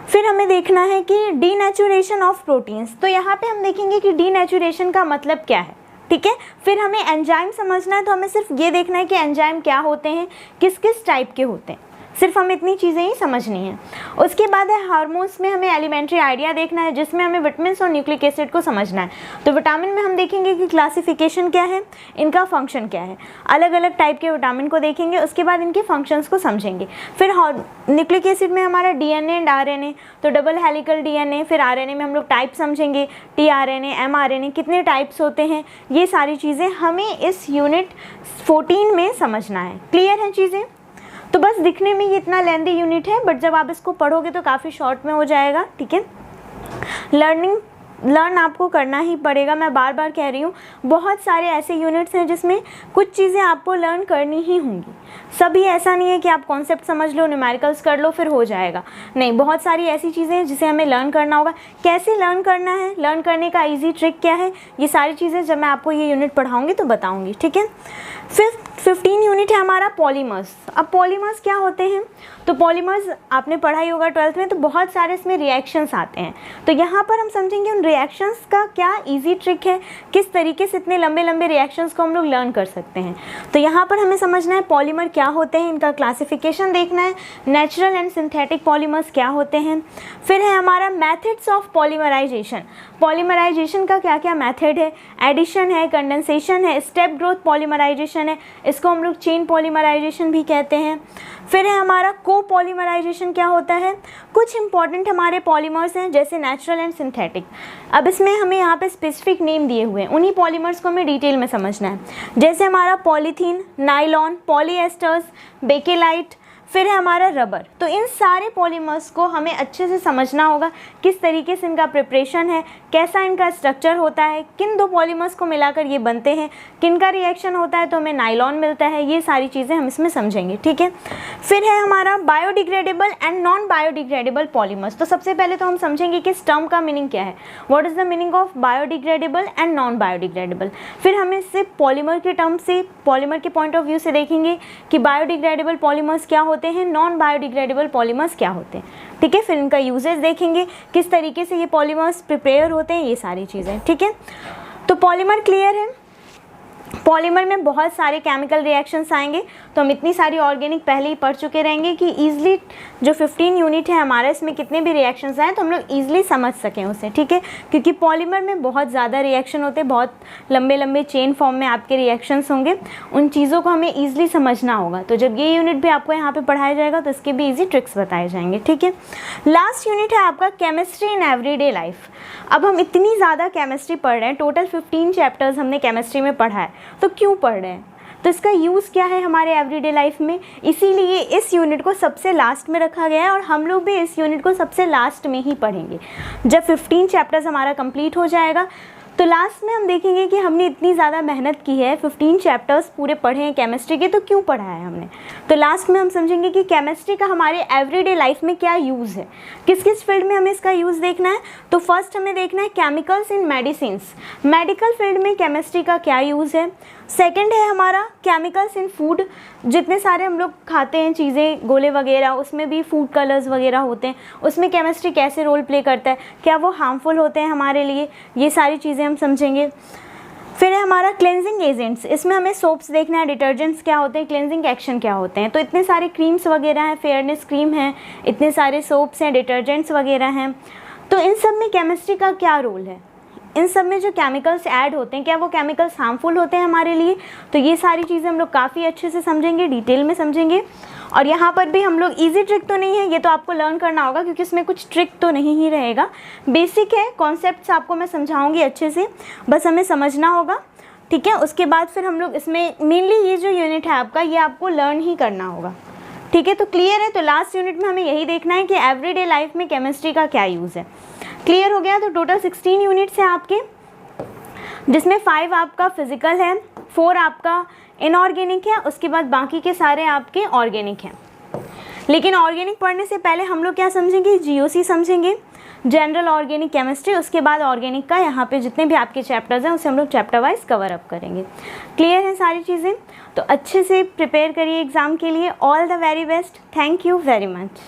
फिर हमें देखना है कि डीनेचुरेशन ऑफ प्रोटीन्स। तो यहाँ पे हम देखेंगे कि डीनेचुरेशन का मतलब क्या है, ठीक है। फिर हमें एंजाइम समझना है, तो हमें सिर्फ ये देखना है कि एंजाइम क्या होते हैं, किस किस टाइप के होते हैं, सिर्फ हमें इतनी चीज़ें ही समझनी है। उसके बाद है हार्मोन्स में हमें एलिमेंट्री आइडिया देखना है, जिसमें हमें विटामिन और न्यूक्लिक एसिड को समझना है। तो विटामिन में हम देखेंगे कि क्लासिफिकेशन क्या है, इनका फंक्शन क्या है, अलग अलग टाइप के विटामिन को देखेंगे, उसके बाद इनके फंक्शंस को समझेंगे। फिर न्यूक्लिक एसिड में हमारा डीएनए एंड आरएनए, तो डबल हेलिकल डीएनए। फिर आरएनए में हम लोग टाइप समझेंगे, टीआरएनए, एमआरएनए, कितने टाइप्स होते हैं, ये सारी चीज़ें हमें इस यूनिट 14 में समझना है। क्लियर है चीज़ें? तो बस दिखने में ये इतना लेंथी यूनिट है, बट जब आप इसको पढ़ोगे तो काफ़ी शॉर्ट में हो जाएगा, ठीक है। लर्न आपको करना ही पड़ेगा, मैं बार बार कह रही हूँ। बहुत सारे ऐसे यूनिट्स हैं जिसमें कुछ चीज़ें आपको लर्न करनी ही होंगी। सभी ऐसा नहीं है कि आप कॉन्सेप्ट समझ लो, न्यूमेरिकल्स कर लो फिर हो जाएगा, नहीं। बहुत सारी ऐसी चीज़ें हैं जिसे हमें लर्न करना होगा। कैसे लर्न करना है, लर्न करने का ईजी ट्रिक क्या है, ये सारी चीज़ें जब मैं आपको ये यूनिट पढ़ाऊँगी तो बताऊँगी, ठीक है। फिर 15 यूनिट है हमारा पॉलीमर्स। अब पॉलीमर्स क्या होते हैं? तो पॉलीमर्स आपने पढ़ा ही होगा 12th में, तो बहुत सारे इसमें रिएक्शंस आते हैं। तो यहाँ पर हम समझेंगे उन रिएक्शंस का क्या इजी ट्रिक है, किस तरीके से इतने लंबे लंबे रिएक्शंस को हम लोग लर्न कर सकते हैं। तो यहाँ पर हमें समझना है पॉलीमर क्या होते हैं, इनका क्लासिफिकेशन देखना है, नेचुरल एंड सिंथेटिक पॉलीमर्स क्या होते हैं। फिर है हमारा मेथड्स ऑफ पॉलीमराइजेशन। पॉलीमराइजेशन का क्या क्या मेथड है, एडिशन है, कंडेंसेशन है, स्टेप ग्रोथ पॉलीमराइजेशन है, इसको हम लोग चेन पॉलीमराइजेशन भी कहते हैं। फिर है हमारा कोपॉलीमराइजेशन क्या होता है। कुछ इंपॉर्टेंट हमारे पॉलीमर्स हैं जैसे नेचुरल एंड सिंथेटिक। अब इसमें हमें यहाँ पे स्पेसिफिक नेम दिए हुए हैं, उन्हीं पॉलीमर्स को हमें डिटेल में समझना है। जैसे हमारा पॉलीथीन, नाइलॉन, पॉलीएस्टर्स, बेकेलाइट, फिर है हमारा रबर। तो इन सारे पॉलीमर्स को हमें अच्छे से समझना होगा, किस तरीके से इनका प्रिपरेशन है, कैसा इनका स्ट्रक्चर होता है, किन दो पॉलीमर्स को मिलाकर ये बनते हैं, किन का रिएक्शन होता है तो हमें नाइलॉन मिलता है, ये सारी चीज़ें हम इसमें समझेंगे, ठीक है। फिर है हमारा biodegradable and non biodegradable polymers. तो सबसे पहले तो हम समझेंगे कि इस टर्म का मीनिंग क्या है, what is the meaning of biodegradable and non biodegradable. फिर हम इससे पॉलीमर के टर्म से, पॉलीमर के पॉइंट ऑफ व्यू से देखेंगे कि बायोडिग्रेडेबल पॉलीमर्स क्या होते हैं, नॉन बायोडिग्रेडेबल पॉलीमर्स क्या होते हैं, ठीक है। फिर इनका यूजेस देखेंगे, किस तरीके से ये पॉलीमर्स प्रिपेयर होते हैं, ये सारी चीज़ें, ठीक है। तो पॉलीमर क्लियर है। पॉलीमर में बहुत सारे केमिकल रिएक्शंस आएंगे, तो हम इतनी सारी ऑर्गेनिक पहले ही पढ़ चुके रहेंगे कि ईजिली जो 15 यूनिट है हमारा, इसमें कितने भी रिएक्शंस आए तो हम लोग ईजिली समझ सकें उसे, ठीक है। क्योंकि पॉलीमर में बहुत ज़्यादा रिएक्शन होते हैं, बहुत लंबे लंबे चेन फॉर्म में आपके रिएक्शंस होंगे, उन चीज़ों को हमें ईजिली समझना होगा। तो जब ये यूनिट भी आपको यहाँ पर पढ़ाया जाएगा तो इसके भी ईजी ट्रिक्स बताए जाएंगे, ठीक है। लास्ट यूनिट है आपका केमिस्ट्री इन एवरीडे लाइफ। अब हम इतनी ज़्यादा केमिस्ट्री पढ़ रहे हैं, टोटल 15 चैप्टर्स हमने केमिस्ट्री में पढ़ा है, तो क्यों पढ़ रहे हैं, तो इसका यूज़ क्या है हमारे एवरीडे लाइफ में, इसीलिए इस यूनिट को सबसे लास्ट में रखा गया है और हम लोग भी इस यूनिट को सबसे लास्ट में ही पढ़ेंगे। जब 15 चैप्टर्स हमारा कंप्लीट हो जाएगा तो लास्ट में हम देखेंगे कि हमने इतनी ज़्यादा मेहनत की है, 15 चैप्टर्स पूरे पढ़े हैं केमिस्ट्री के, तो क्यों पढ़ा है हमने। तो लास्ट में हम समझेंगे कि केमिस्ट्री का हमारे एवरीडे लाइफ में क्या यूज़ है, किस किस फील्ड में हमें इसका यूज़ देखना है। तो फर्स्ट हमें देखना है केमिकल्स इन मेडिसिन्स, मेडिकल फील्ड में केमिस्ट्री का क्या यूज़ है। सेकंड है हमारा केमिकल्स इन फूड, जितने सारे हम लोग खाते हैं चीज़ें, गोले वगैरह, उसमें भी फूड कलर्स वगैरह होते हैं, उसमें केमिस्ट्री कैसे रोल प्ले करता है, क्या वो हार्मफुल होते हैं हमारे लिए, ये सारी चीज़ें हम समझेंगे। फिर है हमारा क्लेंजिंग एजेंट्स, इसमें हमें सोप्स देखना है, डिटर्जेंट्स क्या होते हैं, क्लेंजिंग एक्शन क्या होते हैं। तो इतने सारे क्रीम्स वगैरह हैं, फेयरनेस क्रीम है, इतने सारे सोप्स हैं, डिटर्जेंट्स वगैरह हैं, तो इन सब में केमिस्ट्री का क्या रोल है, इन सब में जो केमिकल्स ऐड होते हैं क्या वो केमिकल्स हार्मफुल होते हैं हमारे लिए। तो ये सारी चीज़ें हम लोग काफ़ी अच्छे से समझेंगे, डिटेल में समझेंगे। और यहाँ पर भी हम लोग इजी ट्रिक तो नहीं है, ये तो आपको लर्न करना होगा क्योंकि इसमें कुछ ट्रिक तो नहीं ही रहेगा, बेसिक है, कॉन्सेप्ट्स आपको मैं समझाऊंगी अच्छे से, बस हमें समझना होगा, ठीक है। उसके बाद फिर हम लोग इसमें मेनली ये जो यूनिट है आपका, ये आपको लर्न ही करना होगा, ठीक है। तो क्लियर है। तो लास्ट यूनिट में हमें यही देखना है कि एवरीडे लाइफ में केमिस्ट्री का क्या यूज़ है। क्लियर हो गया। तो टोटल 16 यूनिट्स हैं आपके, जिसमें 5 आपका फिजिकल है, 4 आपका इनऑर्गेनिक है, उसके बाद बाकी के सारे आपके ऑर्गेनिक हैं। लेकिन ऑर्गेनिक पढ़ने से पहले हम लोग क्या समझेंगे, जीओसी समझेंगे, जनरल ऑर्गेनिक केमिस्ट्री, उसके बाद ऑर्गेनिक का यहाँ पे जितने भी आपके चैप्टर्स हैं उसे हम लोग चैप्टर वाइज कवर अप करेंगे। क्लियर है सारी चीज़ें। तो अच्छे से प्रिपेयर करिए एग्ज़ाम के लिए। All the very best. Thank you very much.